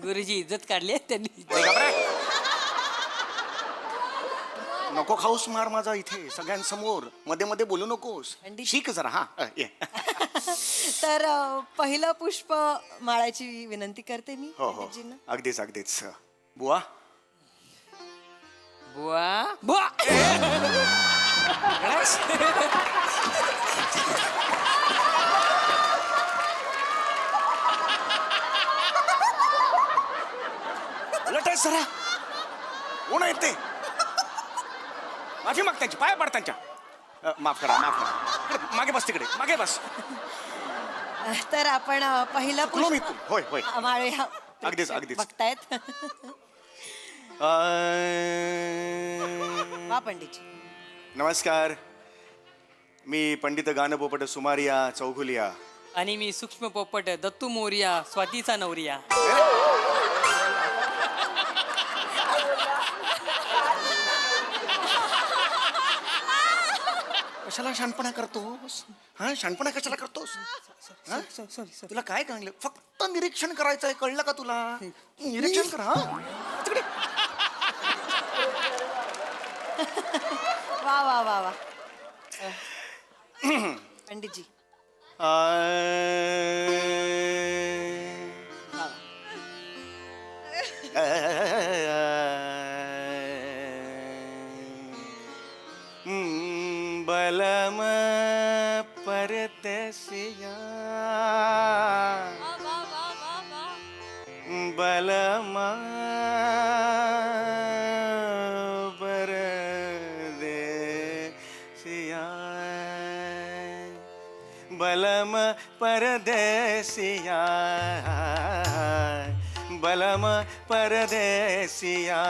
गुरुजी इज्जत काढली आहे त्यांनी. नको खाऊस मार माझा इथे सगळ्यांसमोर. मध्ये मध्ये बोलू नकोस. शिक जरा. हा ये. तर पहिलं पुष्प माळाची विनंती करते मी हो हो पंडितजींना. अगदीच अगदीच. बुवा बुवा बुवा उलट आहे जरा. कोण आहेत ते? माफी माग त्यांची, पाया पाड त्यांच्या. माफ करा माफ करा. इकडे, मागे बस तिकडे मागे बस. तर आपण पहिलं चुकलो मी पुष्प तू. होय होय. माळूया. अगदीच, अगदीच. बघतायत. वा पंडितजी. नमस्कार. मी पंडित गानपोपट सुमारिया चौघुलिया. आणि मी सूक्ष्म पोपट दत्तू मोरिया स्वातीचा नवरिया. कशाला शानपणा करतोस? हा शानपणा कशाला करतोस? हा? तुला काय कळलं? फक्त निरीक्षण करायचंय. कळलं का तुला? निरीक्षण कर. हा तिकडे. वा वा वा वा. पंडितजी बलम परदेसिया बलम परदेसिया बलम परदेसिया बलम परदेसिया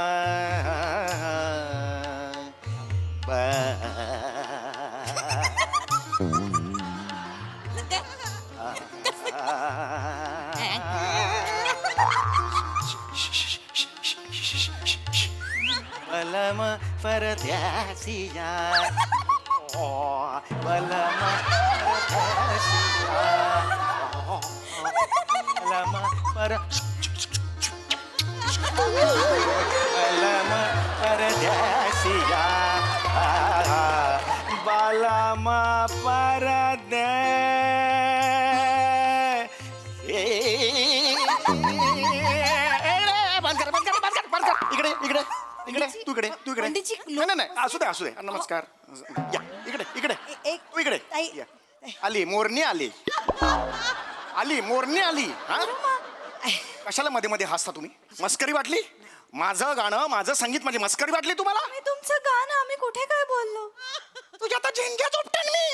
बलम परदेसिया बलम परदेसिया बलम पर बलम परदेसिया बलम परदे इकडे इकडे इकडे तू इकडे तू इकडे. पंडितजी, नाही नाही असू दे असू दे. नमस्कार. या इकडे इकडे एक तू इकडे ताई. या. आली मोरणी आली. आली मोरणी आली. हा कशाला मध्ये मध्ये हसता तुम्ही? मस्करी वाटली? माझं गाणं माझं संगीत माझी मस्करी वाटली तुम्हाला? तुमचं गाणं आम्ही कुठे काय बोललो? तुझ्या आता झिंग्या उपटेन मी.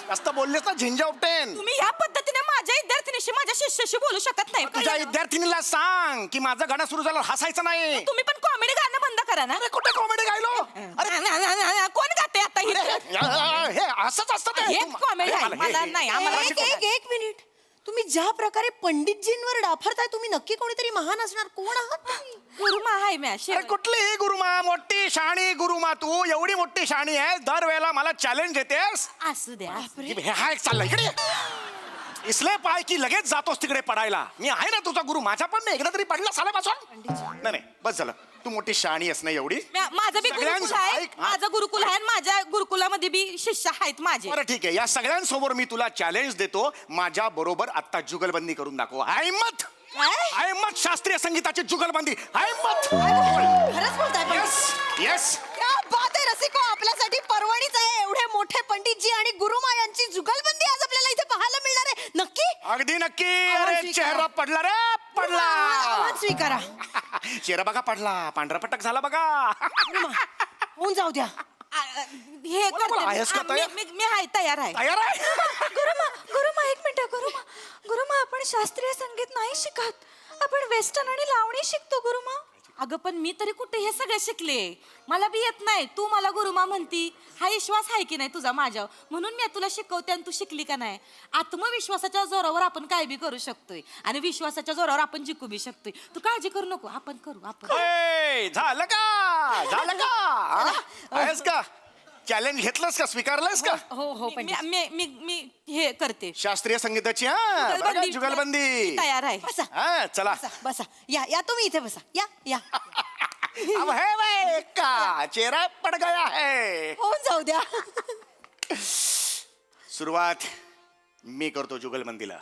जास्त बोललेस ना झिंग्या उपटेन. तुम्ही या पद्धतीने माझ्या विद्यार्थिनीशी माझ्या शिष्याशी बोलू शकत नाही. तुझ्या विद्यार्थिनीला सांग की माझं गाणं सुरू झालं हसायचं नाही. तुम्ही पण कॉमेडी गाणं बंद करा ना. अरे कुठे कॉमेडी गायलो? कोण गाते आता अरे, हे असंच असतं ते. हेच comedy आहे. मला नाही, आम्हाला एक मिनिट. तुम्ही ज्या प्रकारे पंडितजींवर डाफरताय तुम्ही नक्की कोणीतरी महान असणार. कोण आहात तुम्ही? गुरुमा आहे मी अरे कुठली गुरुमा? मोठी शाणी गुरुमा. तू एवढी मोठी शाणी आहे दरवेळेला मला चॅलेंज देतेस. असू द्या. हे हा एक चालला इकडे. इसले पाय की लगेच जातोस तिकडे पडायला. मी आहे ना तुझा गुरु. माझ्या पण नाही एकदा तरी पडला सालापासून. नाही नाही बस झालं. तू मोठी शाणी आहेस ना एवढी. माझं बी गुरुकुल आहे. ऐक, हा. माझं गुरुकुल आहे आणि माझ्या गुरुकुलामध्ये बी शिष्य आहेत माझे. बरं ठीक आहे. या सगळ्यांसमोर मी तुला चॅलेंज देतो. माझ्या बरोबर आता जुगलबंदी करून दाखव. हिम्मत हिम्मत. शास्त्रीय संगीताची जुगलबंदी. हिम्मत. खरंच बोलताय पंडित? Yes yes. क्या बात आहे रसिको. आपल्यासाठी पर्वणीच आहे. एवढे मोठे पंडितजी आणि गुरुमा यांची जुगलबंदी आज आपल्याला इथे पाहायला मिळणार आहे. नक्की अगदी नक्की. आवाज अरे स्वीकारा. चेहरा पडला रे पडला. आवाज स्वीकारा. चेहरा बघा पडला. पांढरा पटक झाला बघा. होऊन जाऊ द्या. हे बोला, करते. आहेस का तयार? मी आहे तयार आहे. तयार आहे? गुरुमा एक मिनिट. गुरुमा आपण शास्त्रीय संगीत नाही शिकत. आपण वेस्टर्न आणि लावणी शिकतो गुरुमा. अगं पण मी तरी कुठे हे सगळं शिकले, मला बी येत नाही. तू मला गुरुमा म्हणती, हा विश्वास आहे की नाही तुझा माझ्यावर, म्हणून मी तुला शिकवते आणि तू शिकली का नाही. आत्मविश्वासाच्या जोरावर आपण काय बी करू शकतोय आणि विश्वासाच्या जोरावर आपण जिंकू बी शकतोय. तू काळजी करू नको, आपण करू आपण. ए, झालं का झालं का हा? आहेस का चॅलेंज घेतलंस का स्वीकारलंस का हो हो मी मी मी मी हे करते. शास्त्रीय संगीताची हा बरं का, जुगलबंदी मी तयार आहे. बसा हा चला बसा बसा या या तुम्ही इथे बसा या या अब है भाई का चेहरा पड़ गया है. होऊन जाऊ द्या. सुरुवात मी करतो जुगलबंदीला.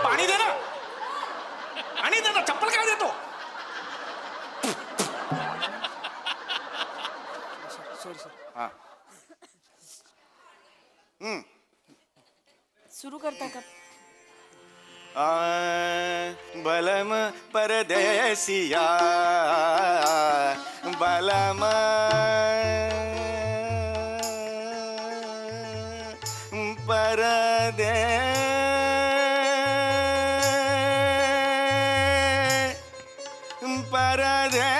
पाणी दे ना, पाणी दे ना, चप्पल काय देतो. हा सुरू करता का? बलम परदेसिया बलम परदे परदे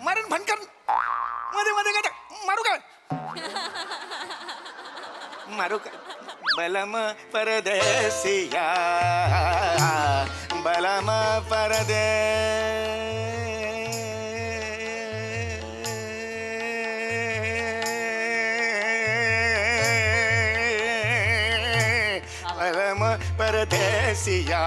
मारून भनकर मध्ये मध्ये काय मारू काय मारू काय. बलम परदेसिया बलम परदे बलम परदेसिया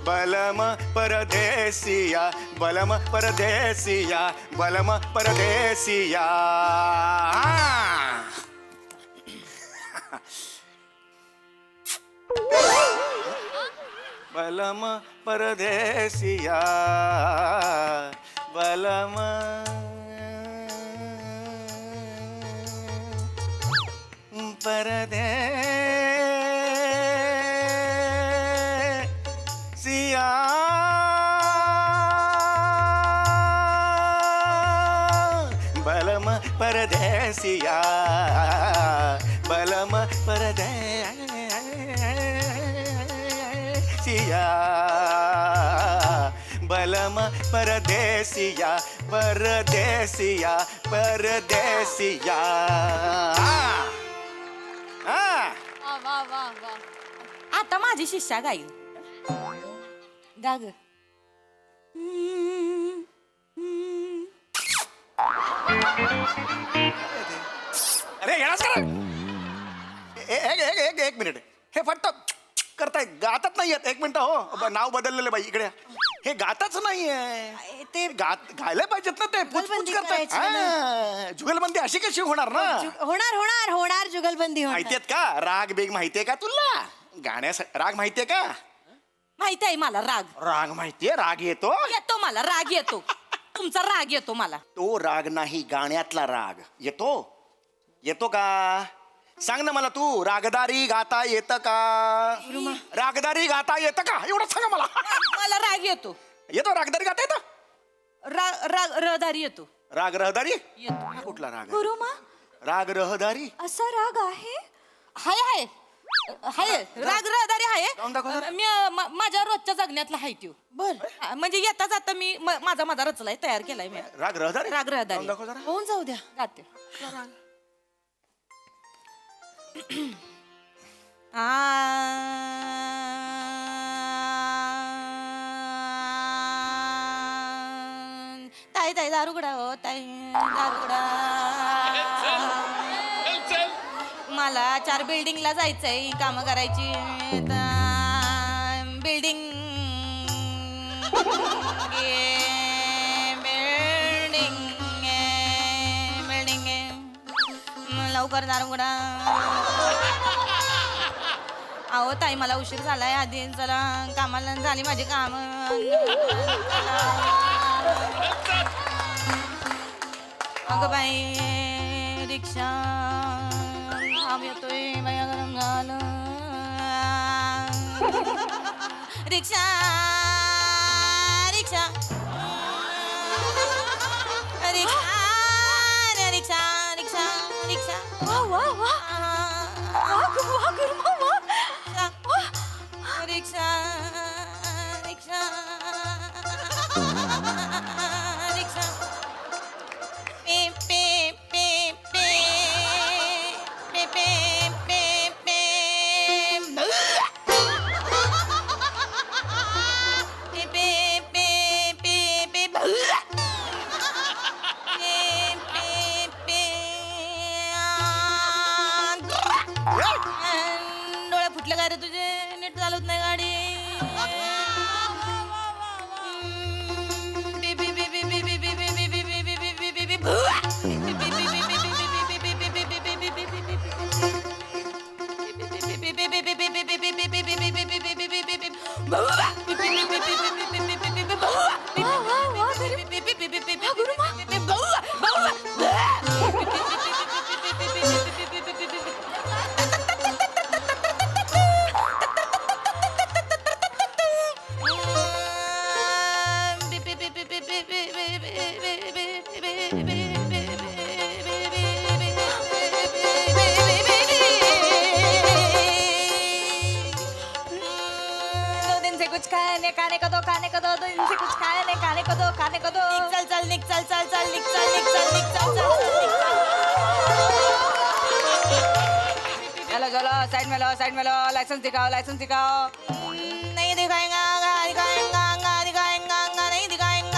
बलम परदेसिया बलम परदेसिया बलम परदेसिया. बलम परदेसिया बलम परदेसिया बलम परदेसिया बलम परदेसिया बलम परदेसिया परदेसिया परदेसिया. वा वा वा वा. आता माझी शिष्या गाईल. गा ग. अरे येणार करा. एक मिनिट, हे फक्त करताय, गातच नाही येत. एक मिनिट हो, नाव बदललेलं बाई इकडे. हे गातच नाहीये. ते गायला पाहिजेत ना, ते पुचपुच जुगलबंदी करताय. करायची ना. जुगलबंदी अशी कशी होणार ना. होणार होणार होणार जुगलबंदी होणार. माहितीयेत का राग बेग माहितीये का तुला. गाण्यासाठी राग माहितीये का. माहिती आहे मला राग. राग माहितीये, राग येतो. येतो मला राग येतो. तुमचा राग येतो मला. तो राग नाही, गाण्यातला राग येतो. येतो का सांग ना मला. तू रागदारी गाता येतं का. रागदारी गाता येतं का एवढं सांगा मला. मला राग येतो. येतो रागदारी गाता येतं. राग राग रहदारी येतो. राग रहदारी येतो. हा कुठला राग आहे? गुरुमा राग रहदारी. असा राग आहे? हाय हाय हाय राग रहदारी जाऊन दाखव आहे. जरा. मी माझ्या रोजच्या जगण्यातला हाय त्यो. बर म्हणजे येता जाता मी माझा माझा रचलाय, तयार केलाय मी. राग रहदारी. राग रहदारी. जाऊन दाखव जरा. होऊन जाऊ द्या. गाते. ताई ताई दारुगडा हो ताई दारुगडा. मला 4 बिल्डिंगला जायचंय, काम करायची. बिल्डिंग बिल्डिंग बिल्डिंग लवकर दारुगडा. अहो ताई मला उशीर झालाय, आधी चला कामाला झाली माझी काम. अगं बाई रिक्षा येतोय बाया गरम झालं. रिक्षा रिक्षा रिक्षा रिक्षा रिक्षा रिक्षा वा वा वा वा गुरुमा वा रिक्षा रिक्षा रिक्षा पे पे पे पे पे पे पे पे पे पे पे पे डोळे फुटले काय रे तुझे नीट चालवत नाही गाडी दो दिन से कुछ खाने खाने को दो दो दिन से कुछ खाने खाने को दो चल चल निक चल चल चल निक चल निक चल निक चल चल चलो चलो साइड में लो लाइसेंस दिखाओ नहीं दिखाएगा नहीं दिखाएगा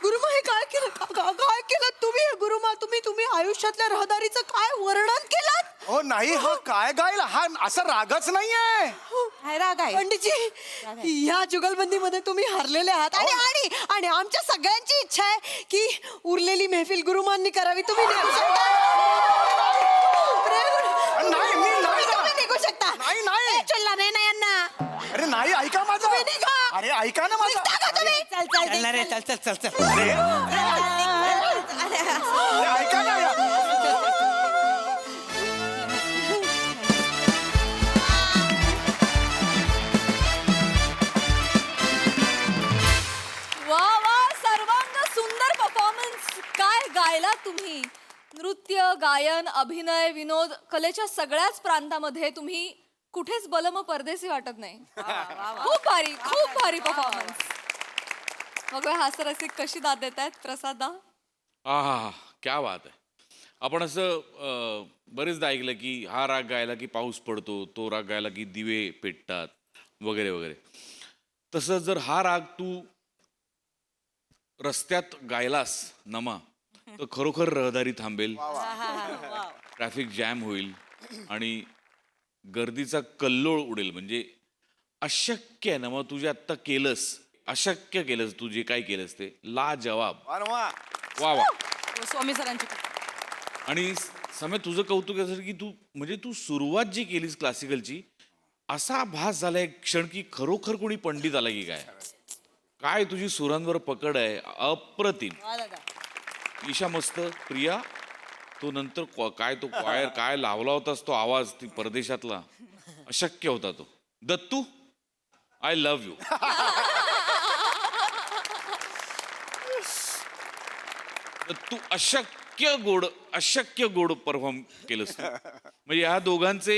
गुरुमा हे काय केलं काय केलं तुम्ही गुरुमा तुम्ही आयुष्यातल्या रहदारीचं काय वर्णन केलं हो नाही हा काय गायला हा असा रागच नाहीये काय राग आहे पंडितजी ह्या जुगलबंदीमध्ये तुम्ही हरलेले आहात आणि आणि आणि आमच्या सगळ्यांची इच्छा आहे की उरलेली मेहफिल गुरुमांनी करावी तुम्ही निघू शकता नाही मी नाही तुम्ही निघू शकता नाही नाही चलला नाही ना यांना अरे नाही ऐका माझं तुम्ही निघा. अरे ऐका ना माझं निघता का तुम्ही? चल चल चल ना रे चल चल चल चल अरे ऐका ना वा वा सर्वांग सुंदर परफॉर्मन्स काय गायला तुम्ही नृत्य गायन अभिनय विनोद कलेच्या सगळ्याच प्रांतामध्ये तुम्ही कुठेच बलम परदेसी वाटत नाही खूप भारी परफॉर्मन्स बघूया हास्यरसिक कशी दाद देत आहेत प्रसादा आहा क्या बात आहे. आपण असं बरेचदा ऐकलं की हा राग गायला की पाऊस पडतो, तो राग गायला की दिवे पेटतात वगैरे वगैरे. तसं जर हा राग तू रस्त्यात गायलास नमा तर खरोखर रहदारी थांबेल, ट्रॅफिक जॅम होईल आणि गर्दीचा कल्लोळ उडेल. म्हणजे अशक्य आहे ना, मग तुझे आत्ता केलंस, अशक्य केलंस तू जे काय केलंस ते लाजवाब. वा वा. स्वामी सरांची आणि समय तुझं कौतुक असं की तू सुरुवात जी केलीस क्लासिकलची, असा भास झालाय क्षण की खरोखर कोणी पंडित आला की काय तुझी सुरांवर पकड आहे, अप्रतिम. ईशा मस्त, प्रिया तो नंतर तो क्वायर काय लावला होतास तो आवाज, ती परदेशातला अशक्य होता तो. Dattu I love you. तू अशक्य गोड परफॉर्म केलंस तू. म्हणजे ह्या दोघांचे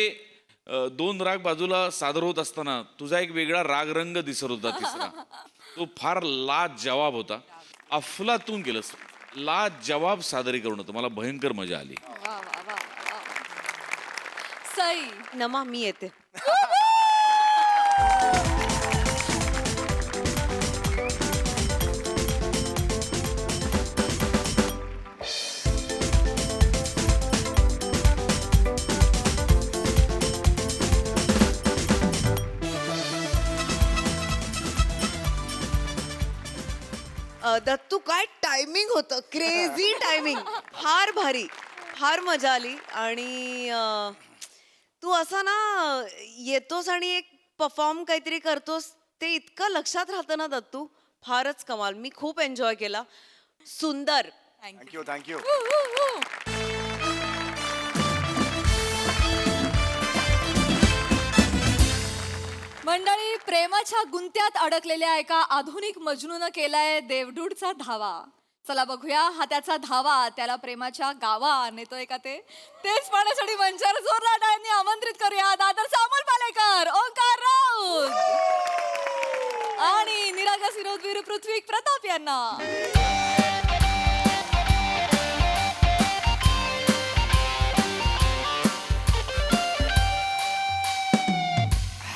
दोन राग बाजूला सादर होत असताना तुझा एक वेगळा राग रंग दिसत होता तिसरा, तो फार लाजवाब होता. अफलातून केलंस, लाजवाब सादरीकरण होतं. मला भयंकर मजा आली. सई नमा मी येते. दत्तू काय टायमिंग होतं, क्रेझी टायमिंग. फार भारी फार मजा आली आणि तू असा ना येतोस आणि एक परफॉर्म काहीतरी करतोस ते इतकं लक्षात राहतं ना दत्तू, फारच कमाल. मी खूप एन्जॉय केला. सुंदर. Thank you thank you. मंडळी, प्रेमाच्या गुंत्यात अडकलेल्या एका आधुनिक मजनूनं केलाय देवडूडचा धावा. चला बघूया हा त्याचा धावा त्याला प्रेमाच्या गावा नेतोय का ते. तेच पाहण्यासाठी मंचावर जोरदार टाळ्यांनी आमंत्रित करूया दादरचा अमोल पालेकर, ओंकार राऊत आणि निरागस विनोदवीर पृथ्वी प्रताप यांना.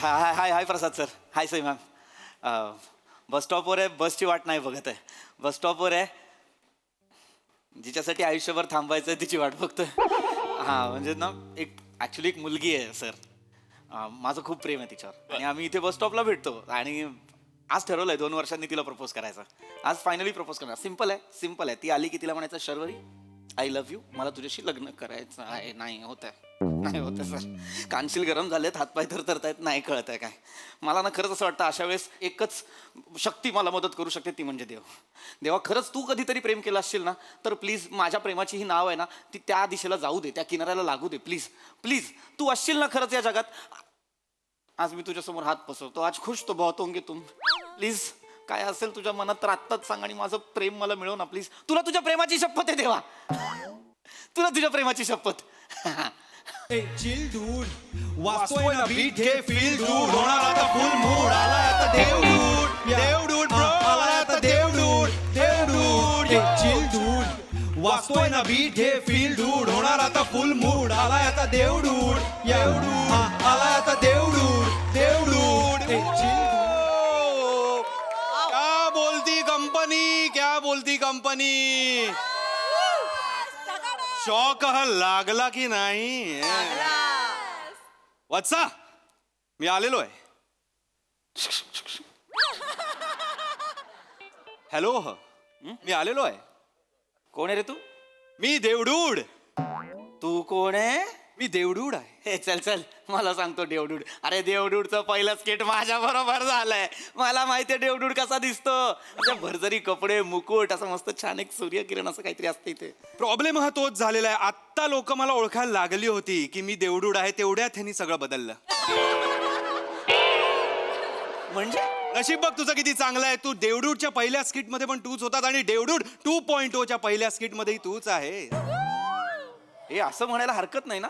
हाय हाय हाय प्रसाद सर. हाय सई मॅम. बस स्टॉपवर आहे, बसची वाट नाही बघत आहे. बस स्टॉपवर आहे, जिच्यासाठी आयुष्यभर थांबायचं आहे तिची वाट बघतोय. हां म्हणजे ना एक ॲक्च्युली एक मुलगी आहे सर. माझं खूप प्रेम आहे तिच्यावर आणि आम्ही इथे बस स्टॉपला भेटतो आणि आज ठरवलं आहे 2 वर्षांनी तिला प्रपोज करायचं. आज फायनली प्रपोज करणार. सिम्पल आहे, सिम्पल आहे. ती आली की तिला म्हणायचं शर्वरी आय लव्ह यू, मला तुझ्याशी लग्न करायचं आहे. नाही होत आहे, नाही होत आहे सर. कानशील गरम झालेत, हातपाय थरथरतायत, नाही कळत आहे काय. मला ना खरंच असं वाटतं अशा वेळेस एकच शक्ती मला मदत करू शकते, ती म्हणजे देव. देवा खरंच तू कधीतरी प्रेम केलं असशील ना तर प्लीज माझ्या प्रेमाची ही नाव आहे ना ती त्या दिशेला जाऊ दे, त्या किनाऱ्याला लागू दे प्लीज प्लीज. तू असशील ना खरंच या जगात. आज मी तुझ्यासमोर हात पसरतो. आज खुश तो बहुत होंगे तुम. प्लीज काय असेल तुझ्या मनात तर आत्ताच सांग आणि माझं प्रेम मला मिळव ना प्लीज. तुला तुझ्या प्रेमाची शपथ आहे देवा, तुला तुझ्या प्रेमाची शपथ. चिल डूड वाचतोय ना बीट घे फील डूड होणार आता फुल मूड आला आता देवडूड देवडूड ब्रो आला आता देवडूड देवडूड. चिल डूड वाचतोय ना बीट घे फील डूड होणार आता फुल मूड आला आता देवडूड देवडूड आला आता देवडूड देवडूड. क्या बोलती कंपनी, क्या बोलती कंपनी. शॉक हा लागला की नाही. वत्सा मी आलेलो आहे. हॅलो मी आलेलो आहे. कोण आहे रे तू? मी देवडूड. तू कोण आहे? मी देवडूड आहे. हे चल चल मला सांगतो देवडूड. अरे देवडूडचं पहिलं स्केट माझ्या बरोबर झालंय. मला माहितीये देवडूड कसा दिसतो. अशा भरजरी कपडे, मुकुट, असं मस्त छान एक सूर्यकिरण असं काहीतरी असतं इथे. प्रॉब्लेम हा तोच झालेला आहे. आत्ता लोक मला ओळखायला लागली होती की मी देवडूड आहे, तेवढ्यात ह्यांनी सगळं बदललं. म्हणजे नशीब बघ तुझं किती चांगलं आहे. तू देवडूडच्या पहिल्या स्किट मध्ये पण तूच होतात आणि देवडूड 2.0च्या पहिल्या स्किट मध्येही तूच आहे. हे असं म्हणायला हरकत नाही ना.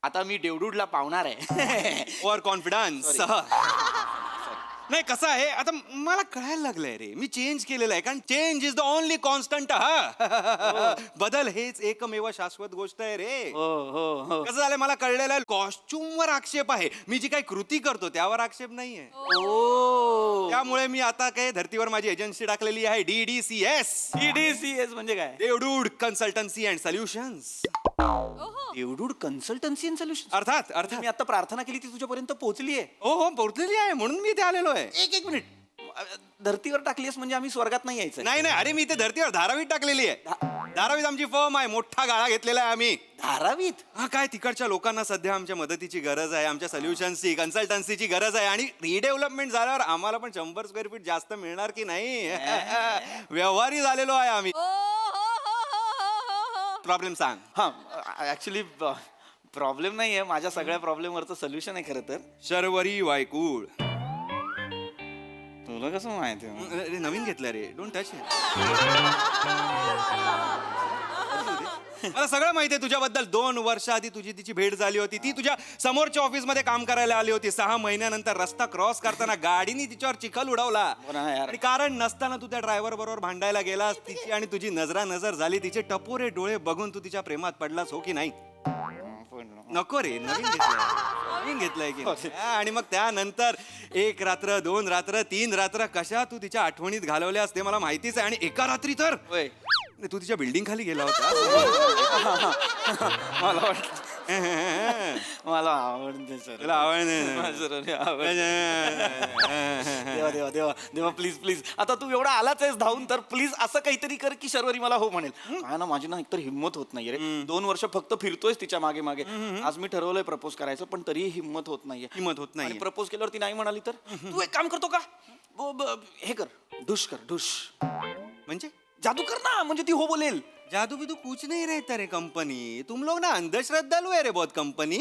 आता मी देवडूडला पावणार आहे. Over confidence. नाही कसं आहे आता मला कळायला लागलंय रे, मी चेंज केलेलं आहे. कारण change is the only constant. बदल हेच एकमेव शाश्वत गोष्ट आहे रे. हो हो हो. कसं झालंय मला कळलेलं आहे, कॉस्ट्युमवर आक्षेप आहे, मी जी काही कृती करतो त्यावर आक्षेप नाहीये. त्यामुळे मी आता काय धर्तीवर माझी एजन्सी टाकलेली आहे DDCS. DDCS म्हणजे काय? Devdude consultancy and solutions. Devdude consultancy and solution. अर्थात अर्थात मी आता प्रार्थना केली ती तुझ्यापर्यंत पोहोचली आहे. हो हो पोहोचलेली आहे म्हणून मी इथे आलेलो आहे. एक मिनिट. धर्तीवर टाकलीस म्हणजे आम्ही स्वर्गात नाही यायचं? नाही नाही अरे मी इथे धर्तीवर धारावीत टाकलेली आहे. धारावीत आमची फर्म आहे, मोठा गाळा घेतलेला आहे आम्ही. धारावीत? हा काय तिकडच्या लोकांना सध्या आमच्या मदतीची गरज आहे, आमच्या सोल्युशन्सची कन्सल्टन्सीची गरज आहे आणि रिडेव्हलपमेंट झाल्यावर आम्हाला पण 100 स्क्वेअर फीट जास्त मिळणार की नाही. व्यवहारी झालेलो आहे आम्ही. प्रॉब्लेम सांग. हा ऍक्च्युली प्रॉब्लेम नाही आहे, माझ्या सगळ्या प्रॉब्लेमवरचं सोल्युशन आहे खरं तर. शर्वरी वायकूळ. तुला कसं माहिती? नवीन घेतलं रे, डोंट टच. मला सगळं माहिती आहे तुझ्याबद्दल. 2 वर्ष आधी तुझी तिची भेट झाली होती. ती तुझ्या समोरच्या ऑफिस मध्ये काम करायला आली होती. 6 महिन्यानंतर रस्ता क्रॉस करताना गाडीने तिच्यावर चिखल उडवला आणि कारण नसताना तू त्या ड्रायव्हर बरोबर भांडायला गेलास. तिची आणि तुझी नजरानजर झाली. तिचे टपोरे डोळे बघून तू तिच्या प्रेमात पडलास हो की नाही? नको रे, नवीन घेतलंय की नाही? आणि मग त्यानंतर 1 रात्र 2 रात्र 3 रात्र कशा तू तिच्या आठवणीत घालवल्यास ते मला माहितीच आहे. आणि एका रात्री तर तू तिच्या बिल्डिंग खाली गेला होता. मला मला आवडते सर. तुला आवडते ना? सर देवा देवा देवा देवा प्लीज प्लीज. आता तू एवढा आलाच आहेस धावून, तर प्लीज असं काहीतरी कर की शर्वरी मला हो म्हणेल. काय ना, माझी ना एकतर हिंमत होत नाहीये रे. 2 वर्ष फक्त फिरतोयस तिच्या मागे मागे. आज मी ठरवलंय प्रपोज करायचं, पण तरीही हिंमत होत नाहीये. हिंमत होत नाही. प्रपोज केल्यावर ती नाही म्हणाली तर तू एक काम करतो का, हे कर, ढुश कर, ढुश. म्हणजे जादू कर ना, म्हणजे ती हो बोलेल. जादू बिदू कुछ नहीं रहता रे कंपनी. तुम लोग ना अंधश्रद्धालु है रे बहुत कंपनी.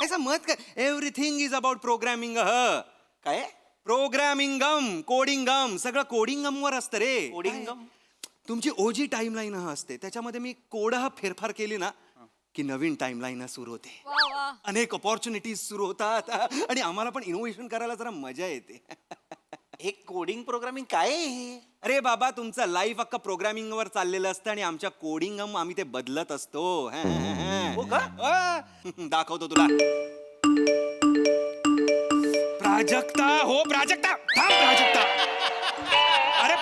ऐसा मत कर. Everything is about programming. काय प्रोग्रामिंगम, कोडिंगम, सगळं कोडिंगम वर असतं रे. कोडिंगम? तुमची ओजी टाइमलाईन असते, त्याच्यामध्ये मी कोड फेरफार केली ना की नवीन टाइमलाईन सुरू होते. वा वा. अनेक ऑपॉर्च्युनिटीज सुरू होतात आणि आम्हाला पण इनोव्हेशन करायला जरा मजा येते. हे कोडिंग प्रोग्रामिंग काय आहे हे? अरे बाबा, तुमचं लाईफ अख्खा प्रोग्रामिंग वर चाललेलं असतं आणि आमच्या कोडिंगम आम्ही ते बदलत असतो. हो का? दाखवतो तुला. प्राजक्ता, हो प्राजक्ता, थांब प्राजक्ता. अरे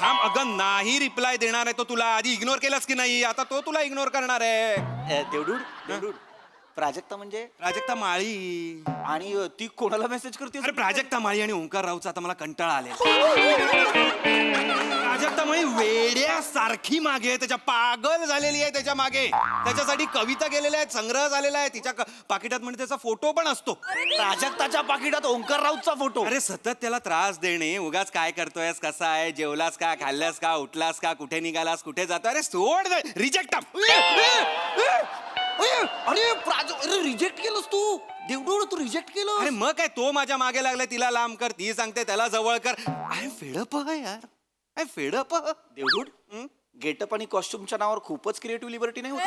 थांब, अगं नाही रिप्लाय देणार आहे तो तुला. आधी इग्नोर केलास की नाही? आता तो तुला इग्नोर करणार आहे. देवडूड देवडूड, प्राजक्ता म्हणजे? प्राजक्ता माळी. आणि ती कोणाला मेसेज करते? अरे प्राजक्ता माळी आणि ओंकार राऊचा आता मला कंटाळा आले. प्राजक्ता माळी वेड्यासारखी मागे आहे, त्याच्या पागल झालेली आहे त्याच्या मागे. त्याच्यासाठी कविता गेलेल्या आहेत, संग्रह झालेला आहे. तिच्या पाकिटात म्हणजे त्याचा फोटो पण असतो. प्राजक्ताच्या पाकिटात ओंकार राऊतचा फोटो? अरे सतत त्याला त्रास देणे. उगाच काय करतोयस, कसा आहे, जेवलास का, खाल्लास का, उठलास का, कुठे निघालास, कुठे जातो. अरे सोड, रिजेक्ट. अरे रिजेक्ट केलंस तू? देवडूड, तू रिजेक्ट केलं? अरे मग काय, तो माझ्या मागे लागलाय. तिला लांब कर, ती सांगते त्याला जवळ कर. आय फेडअप यार, आय फेडअप. देवडूड, गेटअप आणि कॉस्ट्युमच्या नावावर खूपच क्रिएटिव्ह लिबर्टी नाही होत?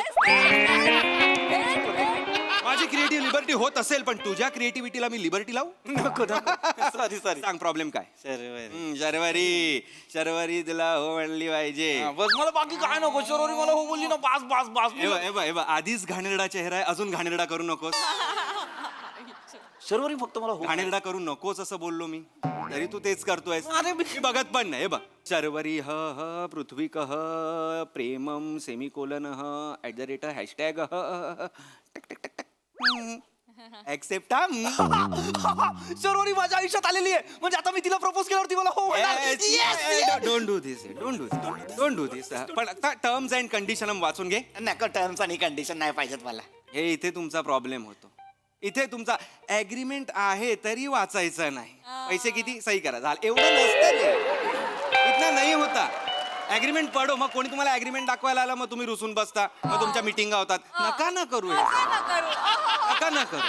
माझी क्रिएटिव्ह लिबर्टी होत असेल, पण तुझ्या क्रिएटिव्हिटीला मी लिबर्टी लावू नको सॉरी सॉरी. सांग प्रॉब्लेम काय? शर्वरी, शर्वरी तुला हो म्हणली पाहिजे. बस, मला बाकी काय नको. शर्वरी मला हो बोलली ना, बास बास बास. आधीच घाणेरडा चेहरा आहे, अजून घाणेरडा करू नकोस. शर्वरी फक्त मला हो. घाणेरडा करू नकोस असं बोललो मी, तरी तू तेच करतोय. अरे मी बघत पण नाही. बघ, शर्वरी ह ह पृथ्वी कह Premam semicolon @ hashtag accept. Sharvari माझ्या आयुष्यात आलेली आहे, म्हणजे आता मी तिला प्रपोज केल्यावरती मला हो म्हणणार. Don't do this, don't do this. पण आता टर्म्स अँड कंडिशन वाचून घे. नका, टर्म्स आणि कंडिशन नाही पाहिजेत मला. हे इथे तुमचा प्रॉब्लेम होतो. इथे तुमचा ऍग्रीमेंट आहे तरी वाचायचं नाही. पैसे किती, सही करा, झालं. एवढं नसतं रे, इतना नाही होता. ऍग्रीमेंट पडो, मग कोणी तुम्हाला ऍग्रीमेंट दाखवायला आला, मग तुम्ही रुसून बसता, मग तुमच्या मिटिंगा होतात. नका ना करू, नका ना करू.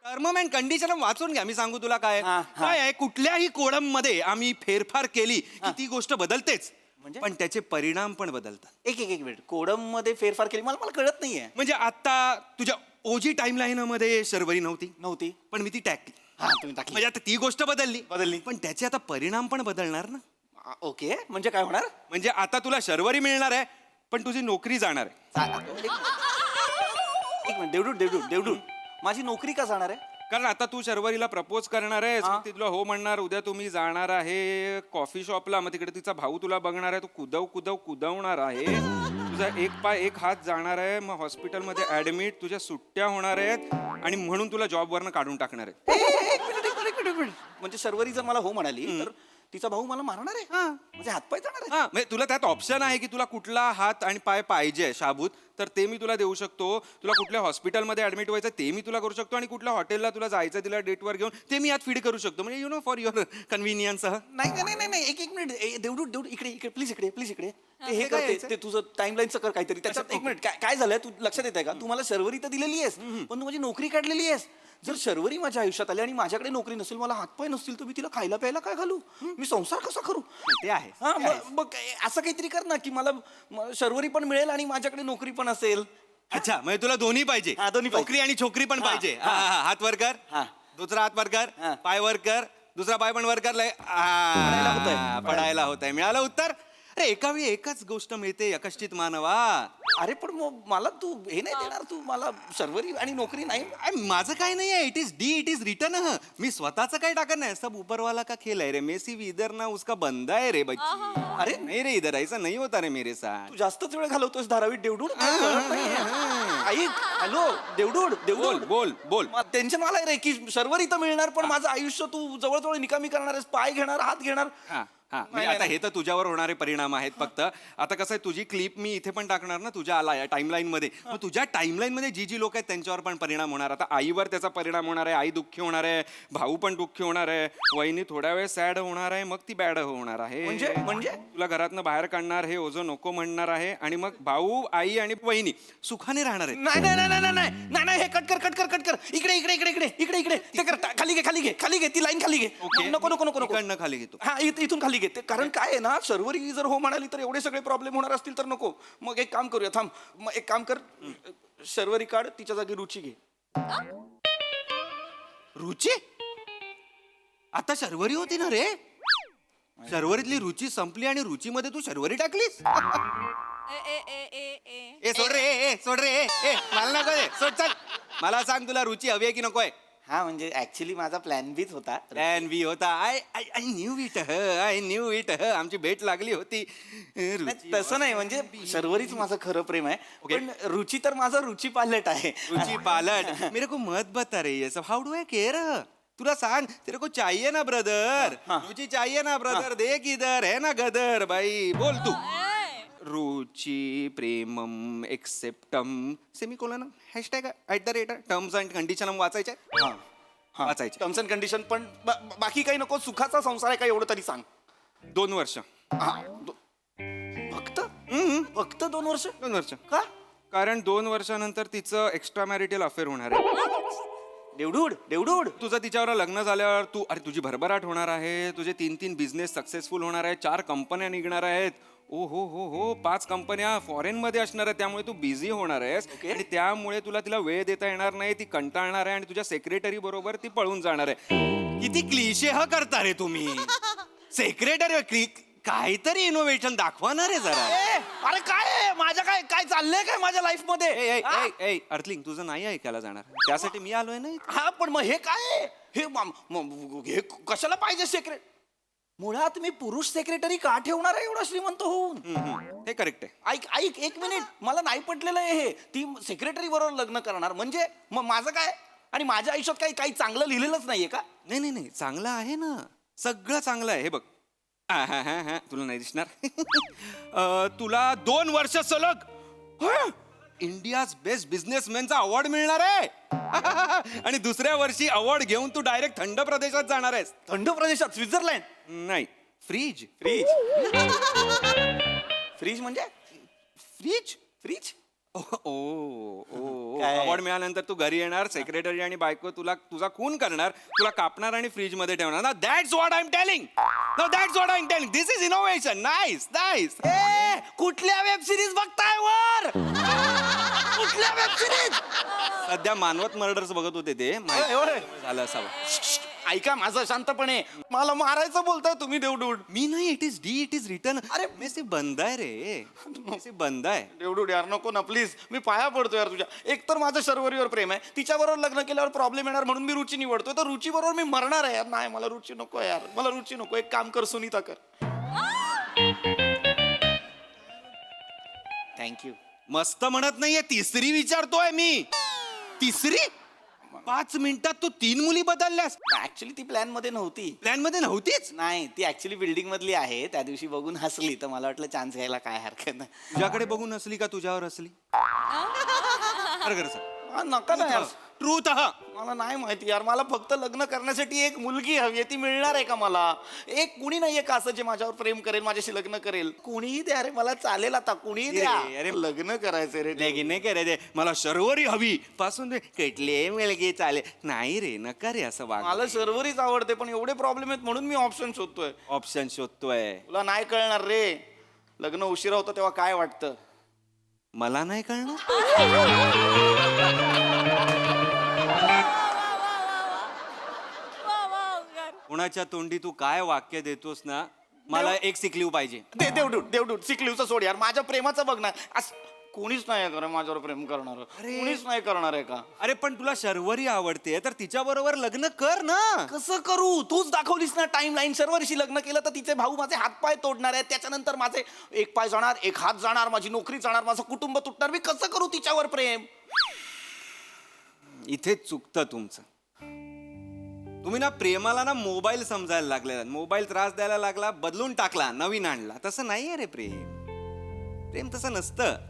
टर्म अँड कंडिशन वाचून घ्या. मी सांगू तुला काय काय आहे. कुठल्याही कोडम मध्ये आम्ही फेरफार केली की ती गोष्ट बदलतेच, म्हणजे? पण त्याचे परिणाम पण बदलतात. एक मिनिट, कोडम मध्ये फेरफार केली? मला कळत नाहीये. म्हणजे आता तुझ्या ओजी टाइमलाईन मध्ये शर्वरी नव्हती, पण मी ती टाकली. तुम्ही टाकली म्हणजे आता ती गोष्ट बदलली, पण त्याचे आता परिणाम पण बदलणार ना. ओके, म्हणजे काय होणार? म्हणजे आता तुला शर्वरी मिळणार आहे, पण तुझी नोकरी जाणार आहे. एक मिनिट, देवडूड, माझी नोकरी का जाणार आहे? कारण आता तू शर्वरीला प्रपोज करणार आहे, ती तुला हो म्हणणार. उद्या तुम्ही जाणार आहे कॉफी शॉपला, मग तिकडे तिचा भाऊ तुला बघणार आहे. तो कुदवणार आहे. तुझा एक पाय एक हात जाणार आहे. मग हॉस्पिटलमध्ये ऍडमिट, तुझ्या सुट्ट्या होणार आहेत आणि म्हणून तुला जॉबवरनं काढून टाकणार आहेत. एक मिनिट. म्हणजे शर्वरी जर मला हो म्हणाली तर तिचा भाऊ मला मारणार आहे? म्हणजे हातपाय जाणार आहे? म्हणजे तुला त्यात ऑप्शन आहे की तुला कुठला हात आणि पाय पाहिजे शाबूत, तर ते मी तुला देऊ शकतो. तुला कुठल्या हॉस्पिटलमध्ये ऍडमिट व्हायचं ते मी तुला करू शकतो, आणि कुठल्या हॉटेलला तुला जायचं तिला डेटवर घेऊन ते मी यात फीड करू शकतो. म्हणजे you know, for your convenience. नाही, एक मिनिट. देवडूड, इकडे प्लीज, इकडे. हे करते, ते तुझं टाइमलाईनचं कर काहीतरी त्याच्यात. एक मिनिट, काय झालंय तू लक्षात येत आहे का? तू मला शर्वरी तर दिलेली आहेस, पण तू माझी नोकरी काढलेली आहेस. जर शर्वरी माझ्या आयुष्यात आली आणि माझ्याकडे नोकरी नसेल, मला हातपाय नसतील, तर मी तिला खायला प्यायला काय घालू? मी संसार कसा करू? ते आहे. मग असं काहीतरी कर ना की मला शर्वरी पण मिळेल आणि माझ्याकडे नोकरी पण असेल. अच्छा, म्हणजे तुला दोन्ही पाहिजे. दोन्ही पाहिजे. नोकरी आणि छोकरी पण पाहिजे. हात वर कर, दुसरा हात वर कर, पाय वर कर, दुसरा पाय पण वर कर. पडायला होत आहे. मिळालं उत्तर. अरे एका वेळी एकच गोष्ट मिळते यकश्चित मानवा. अरे पण मग मला तू हे नाही देणार, तू मला शर्वरी आणि नोकरी नाही. माझं काय नाही आहे. It is D, it is return. मी स्वतःचं काही टाकत नाही. सब ऊपरवाला का खेल है रे. मेसी भी इधर ना उसका बंदा है रे बच्ची. अरे नाही रे, इधर ऐसा नहीं होता रे मेरे साथ. तू जास्तच वेळ घालवतोस धारावीत देवडूड. ऐक, हॅलो देवडूड, बोल बोल बोल. टेन्शन आलंय रे की शर्वरी तर मिळणार, पण माझं आयुष्य तू जवळजवळ निकामी करणार आहेस. पाय घेणार, हात घेणार. हा हा म्हणजे आता हे तर तुझ्यावर होणारे परिणाम आहेत फक्त. आता कसं आहे, तुझी क्लिप मी इथे पण टाकणार ना तुझ्या आला टाइमलाईन मध्ये. मग तुझ्या टाइमलाईन मध्ये जी जी लोक आहेत त्यांच्यावर पण परिणाम होणार. आता आईवर त्याचा परिणाम होणार आहे. आई दुःखी होणार आहे, भाऊ पण दुःखी होणार आहे, वहिनी थोड्या वेळ सॅड होणार आहे, मग ती बॅड होणार आहे. म्हणजे तुला घरातनं बाहेर काढणार, हे ओझं नको म्हणणार आहे, आणि मग भाऊ, आई आणि वहिनी सुखाने राहणार आहेत. नाही नाही नाही नाही नाही नाही नाही, हे कट कर कट कर कट कर. इकडे इकडे इकडे इकडे इकडे इकडे ते कर. खाली घे खाली घे खाली घे, ती लाईन खाली घे. नको नको नको नको. इकडनं खाली घेतो. हा इथून खाली घेते. कारण काय आहे ना, शर्वरी जर हो म्हणाली तर एवढे सगळे प्रॉब्लेम होणार असतील तर नको. मग एक काम करूया, थांब. मग एक काम कर, शर्वरी काढ, तिच्या जागी रुची घे. रुची आता शर्वरी होती ना रे. शर्वरीतली रुची संपली आणि रुचीमध्ये तू शर्वरी टाकलीस. ए सोड रे, ए सोड रे, ए मला नको रे, सोड चल. मला सांग, तुला रुची हवी आहे की नकोय? हा म्हणजे ऍक्च्युली माझा प्लॅन बीच होता. प्लॅन बी होता. I knew it, I knew it. आमची भेट लागली होती. रुची तसं नाही, म्हणजे शर्वरीच माझं खरं प्रेम आहे. पण रुची तर माझं रुची पालट आहे. रुची पालट. मेरे को मत बता रे ये सब. हाउ डू आई केयर? तुला सांग, तेरे को चाहिए ना ब्रदर. रुची चाहिए ना ब्रदर. देख इधर है ना गदर. भाई बोल तू. रुची प्रेमम एक्सेप्टम semicolon hashtag @ terms and condition वाचायचे. वाचायचे टर्म्स अँड कंडिशन. पण बाकी काही नको. सुखाचा संसार आहे का एवढं तरी सांग. 2 वर्ष. फक्त फक्त 2 वर्ष. 2 वर्ष का? कारण 2 वर्षानंतर तिचं एक्स्ट्रा मॅरिटल अफेअर होणार आहे. देवडूड देवडूड. तुझं तिच्यावर लग्न झाल्यावर तुझी भरभराट होणार आहे. तुझे 3 बिझनेस सक्सेसफुल होणार आहे. 4 कंपन्या निघणार आहेत. ओ हो 5 कंपन्या फॉरेन मध्ये असणार आहे. त्यामुळे तू बिझी होणार आहेस. आणि त्यामुळे तुला तिला वेळ देता येणार नाही. ती कंटाळणार आहे आणि तुझ्या सेक्रेटरी बरोबर ती पळून जाणार आहे. किती क्लिशे ह करता रे तुम्ही. सेक्रेटरी काहीतरी इनोव्हेशन दाखवणार आहे जरा. अरे काय माझ्या काय काय चाललंय काय माझ्या लाईफ मध्ये. अर्थलिंग तुझं नाही ऐकायला जाणार. त्यासाठी मी आलोय ना. हा पण मग हे काय हे कशाला पाहिजे सेक्रेट. मुळात मी पुरुष सेक्रेटरी का ठेवणार आहे एवढा श्रीमंत होऊन. हे करेक्ट आहे. ऐक एक मिनिट, मला नाही पटलेलं आहे हे. ती सेक्रेटरी बरोबर लग्न करणार म्हणजे मग माझं काय. आणि माझ्या आयुष्यात काही चांगलं लिहिलेलंच नाहीये का. नाही चांगलं आहे ना. सगळं चांगलं आहे. हे बघ, हा तुला नाही दिसणार. तुला 2 वर्ष सलग इंडियाज बेस्ट बिझनेसमॅनचा अवॉर्ड मिळणार आहे. आणि दुसऱ्या वर्षी अवॉर्ड घेऊन तू डायरेक्ट थंड प्रदेशात जाणार आहेस. थंड प्रदेशात? स्वित्झर्लंड? नाही, फ्रीज. फ्रीज म्हणजे फ्रीज. फ्रीज. अवॉर्ड मिळाल्यानंतर तू घरी येणार. सेक्रेटरी आणि बायको तुझा खून करणार, तुला कापणार आणि फ्रीज मध्ये ठेवणार. ना that's what I am telling. No that's what I am telling. This is innovation. Nice. कुठल्या वेब सिरीज बघताय वर. कुठल्या वेब सिरीज. सध्या मानवत मर्डर्स बघत होते ते. झालं असावं. ऐका माझं शांतपणे. मला मारायचं बोलताय तुम्ही देवडूड. मी नाही. It is D, it is return. अरे मेसे बंद आहे रे. मेसे बंद आहे. देवडूड यार नको ना प्लीज. मी पाया पडतो यार तुझ्या. एक तर माझं शर्वरीवर प्रेम आहे. तिच्याबरोबर लग्न केल्यावर प्रॉब्लेम येणार म्हणून मी रुची निवडतोय. तर रुची बरोबर मी मरणार आहे यार. नाही मला रुची नको यार. मला रुची नको. एक काम कर, सुनीता कर. थँक्यू. मस्त म्हणत नाहीये. तिसरी विचारतोय मी. तिसरी. 5 मिनिटात तू 3 मुली बदलल्यास. ऍक्च्युली ती प्लॅन मध्ये नव्हती. प्लॅन मध्ये नव्हतीच. नाही, ती ऍक्च्युली बिल्डिंग मधली आहे. त्या दिवशी बघून हसली तर मला वाटलं चान्स घ्यायला काय हरकत नाही. तुझ्याकडे बघून हसली का तुझ्यावर हसली? नका ना यार. ट्रूथ. मला नाही माहिती यार. मला फक्त लग्न करण्यासाठी एक मुलगी हवी. ती मिळणार आहे का मला. एक कुणी नाहीये का असं जे माझ्यावर प्रेम करेल, माझ्याशी लग्न करेल. कुणीही द्या रे, मला चालेल. आता कुणीही द्या. अरे लग्न करायचंय रे. नाही करायचे. मला शर्वरी हवी पासून कटले मुलगी चालेल. नाही रे, नका रे असं वाग. मला शर्वरीच आवडते पण एवढे प्रॉब्लेम आहेत म्हणून मी ऑप्शन शोधतोय. ऑप्शन शोधतोय. तुला नाही कळणार रे. लग्न उशिरा होतं तेव्हा काय वाटतं. मला नाही कळणार. कुणाच्या तोंडी तू काय वाक्य देतोस ना, मला एक सिकलीव पाहिजे. देवडूट सिकलीवचं सोड यार, माझ्या प्रेमाचं बघ ना. कोणीच नाही कर माझ्यावर प्रेम करणार, कोणीच नाही करणार आहे का? अरे पण तुला शर्वरी आवडते तर तिच्या बरोबर लग्न कर ना. कसं करू? तूच दाखवलीस ना टाइम लाईन. शर्वरीशी लग्न केलं तर तिचे भाऊ माझे हातपाय तोडणार आहेत, त्याच्यानंतर माझे एक पाय जाणार, एक हात जाणार, माझी नोकरी जाणार, माझं कुटुंब तुटणार. मी कसं करू तिच्यावर प्रेम? इथे चुकतं तुमचं. तुम्ही ना प्रेमाला ना मोबाईल समजायला लागले. मोबाईल त्रास द्यायला लागला, बदलून टाकला, नवीन आणला. तसं नाहीये रे प्रेम. प्रेम तसं नसतं.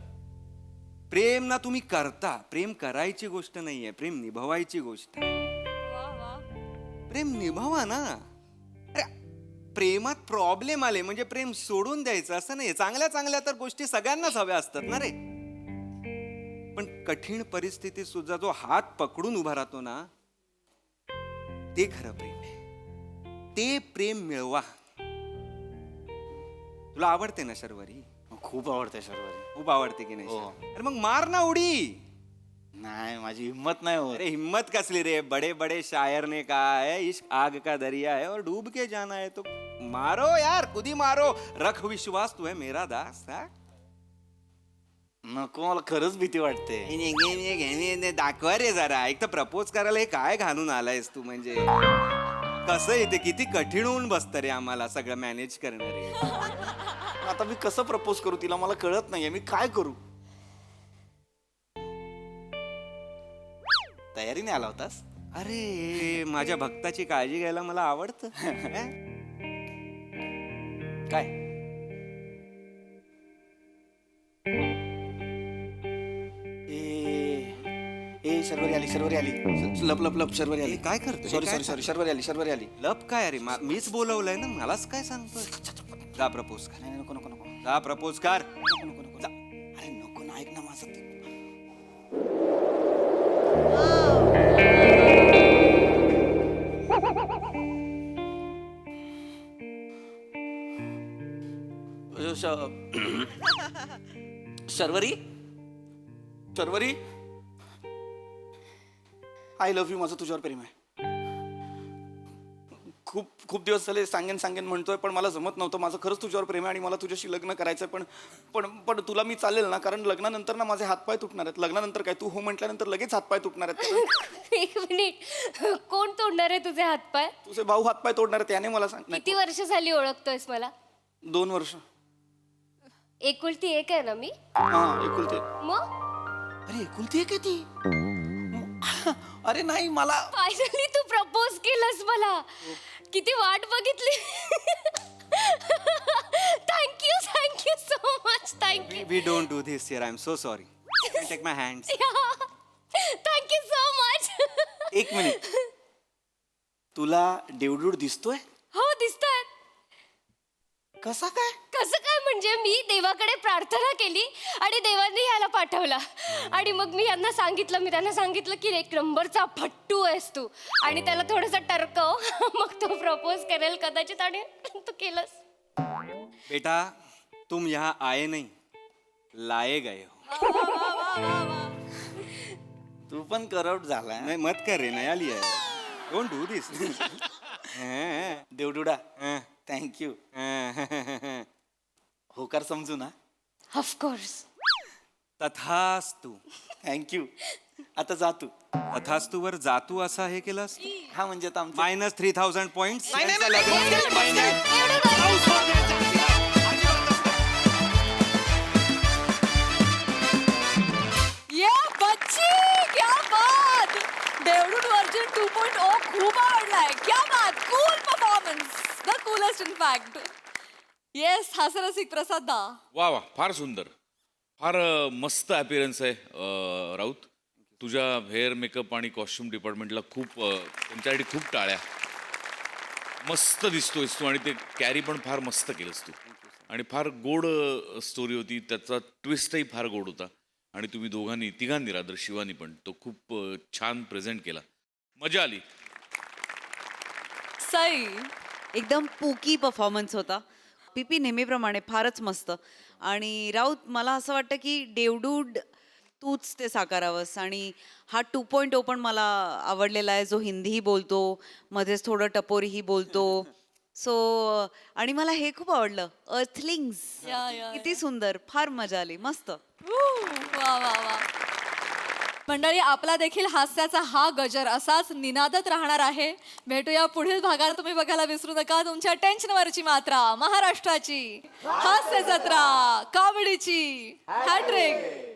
प्रेम ना तुम्ही करता. प्रेम करायची गोष्ट नाहीये, प्रेम निभवायची गोष्ट आहे. प्रेम निभवा ना. अरे प्रेमात प्रॉब्लेम आले म्हणजे प्रेम सोडून द्यायचं असं नाही. चांगल्या चांगल्या तर गोष्टी सगळ्यांनाच हव्या असतात ना रे. पण कठीण परिस्थितीत सुद्धा जो हात पकडून उभा राहतो ना, ते खरं प्रेम आहे. ते प्रेम मिळवा. तुला आवडते ना शर्वरी? खूप आवडते शर्वरी. खूप आवडते की नाही? हो. अरे मग मार ना उडी. नाही, माझी हिंमत नाही होत. अरे हिम्मत कसली रे? बड़े बड़े शायर ने कहा है इश्क आग का दरिया है और डूब के जाना है तो मारो यार, खुदी मारो. रख विश्वास तू है मेरा दास. हा? नको, मला खरंच भीती वाटते. दाखवा रे जरा. एक तर प्रपोज करायला हे काय घालून आलायस तू? म्हणजे कसं येते? किती कठीण होऊन बसतं रे आम्हाला सगळं मॅनेज करणं रे. आता मी कसं प्रपोज करू तिला? मला कळत नाहीये, मी काय करू? तयारीने आला होतास? अरे माझ्या भक्ताची काळजी घ्यायला मला आवडतं. काय? ए शर्वरी आली, शर्वरी आली. लप लप लप, शर्वरी आली. काय करतोय? सॉरी काय सॉरी सॉरी, शर्वरी आली, शर्वरी आली. लप काय? अरे मीच बोलवलंय ना, मलाच काय सांगतोय? जा प्रपोज कर. नाही, नको नको नको जा प्रपोज कर. नको नको नको. अरे नको ना, ऐक ना माझं ते. Sharvari, Sharvari, I love you. माझं तुझ्यावर प्रेम आहे. खूप खूप दिवस झाले सांगेन सांगेन म्हणतोय, पण मला जमत नव्हतं. माझं खरंच तुझ्यावर प्रेम आहे आणि मला तुझ्याशी लग्न करायचंय. पण पण पण तुला मी चालेल ना? कारण लग्नानंतर ना माझे हातपाय तुटणार आहेत. लग्नानंतर काय, तू हो म्हटल्यानंतर लगेच हातपाय तुटणार आहेत. एक मिनिट, कोण तोडणार आहे तुझे हातपाय? तुझे भाऊ हातपाय तोडणार आहेत, त्याने मला सांग. किती वर्ष झाली ओळखतोयस मला? 2 वर्ष. एकुलती एक आहे ना मी? हा, एकुलते. मग अरे एकुलती एक आहे ती? अरे नाही, मला फायनली तू प्रपोज केलंस मला. किती वाट बघितली. Thank you so much. Thank you. We don't do this here. I am so sorry. Take my hands. Thank you so much. एक मिनिट. तुला देवडूड दिसतोय? हो दिसतोय. कसा काय? कसं काय म्हणजे मी देवाकडे प्रार्थना केली आणि देवाने याला पाठवला. आणि मग मी त्यांना सांगितलं की एक नंबरचा फट्टू आहेस तू, आणि त्याला थोडंसं टरकव. मग तो प्रपोज करेल कदाचित, आणि तू केलंस. बेटा तुम यहाँ आए नहीं, लाए गए हो. तू पण करप्ट झाला. नहीं मत कर रे, नया लिया है. Don't do this. देवडुडा, थँक्यू. होकार समजू ना? ऑफकोर्स. तथास्तु. थँक्यू. आता जा तू. तथास्तु वर जातू असा हे केलंस. हा म्हणजे आता आमचं- -3000 पॉइंट्स. ये बच्ची, क्या बात. देवडूड व्हर्जन 2.0 खूप आवडलाय. क्या बात. Cool performance. The coolest in fact. Yes, हास्यरसिक प्रसाद दा. वा वा, फार सुंदर. फार मस्त अपीअरन्स आहे राऊत. तुझ्या हेअर मेकअप आणि कॉस्ट्युम डिपार्टमेंटला खूप त्यांच्यासाठी खूप टाळ्या. मस्त दिसतोयस तू, आणि ते कॅरी पण फार मस्त केलंस तू. आणि फार गोड स्टोरी होती. त्याचा ट्विस्टही फार गोड होता. आणि तुम्ही तिघांनी रादर शिवानी पण तो खूप छान प्रेझेंट केला. मजा आली. सई. एकदम पुकी परफॉर्मन्स होता. पीपी नेहमीप्रमाणे फारच मस्त. आणि राऊत, मला असं वाटतं की देवडूड तूच ते साकारावंस. आणि हा 2.0 पण मला आवडलेला आहे, जो हिंदीही बोलतो, मध्येच थोडं टपोरीही बोलतो, सो आणि मला हे खूप आवडलं अर्थलिंग्स या, या, किती सुंदर, फार मजा आली, मस्त. वा वा वा. मंडळी, आपला देखील हास्याचा हा गजर असाच निनादत राहणार आहे. भेटूया पुढील भागात. तुम्ही बघायला विसरू नका तुमच्या टेन्शनवरची मात्रा, महाराष्ट्राची हास्य जत्रा, कॉमेडीची हॅट्रिक.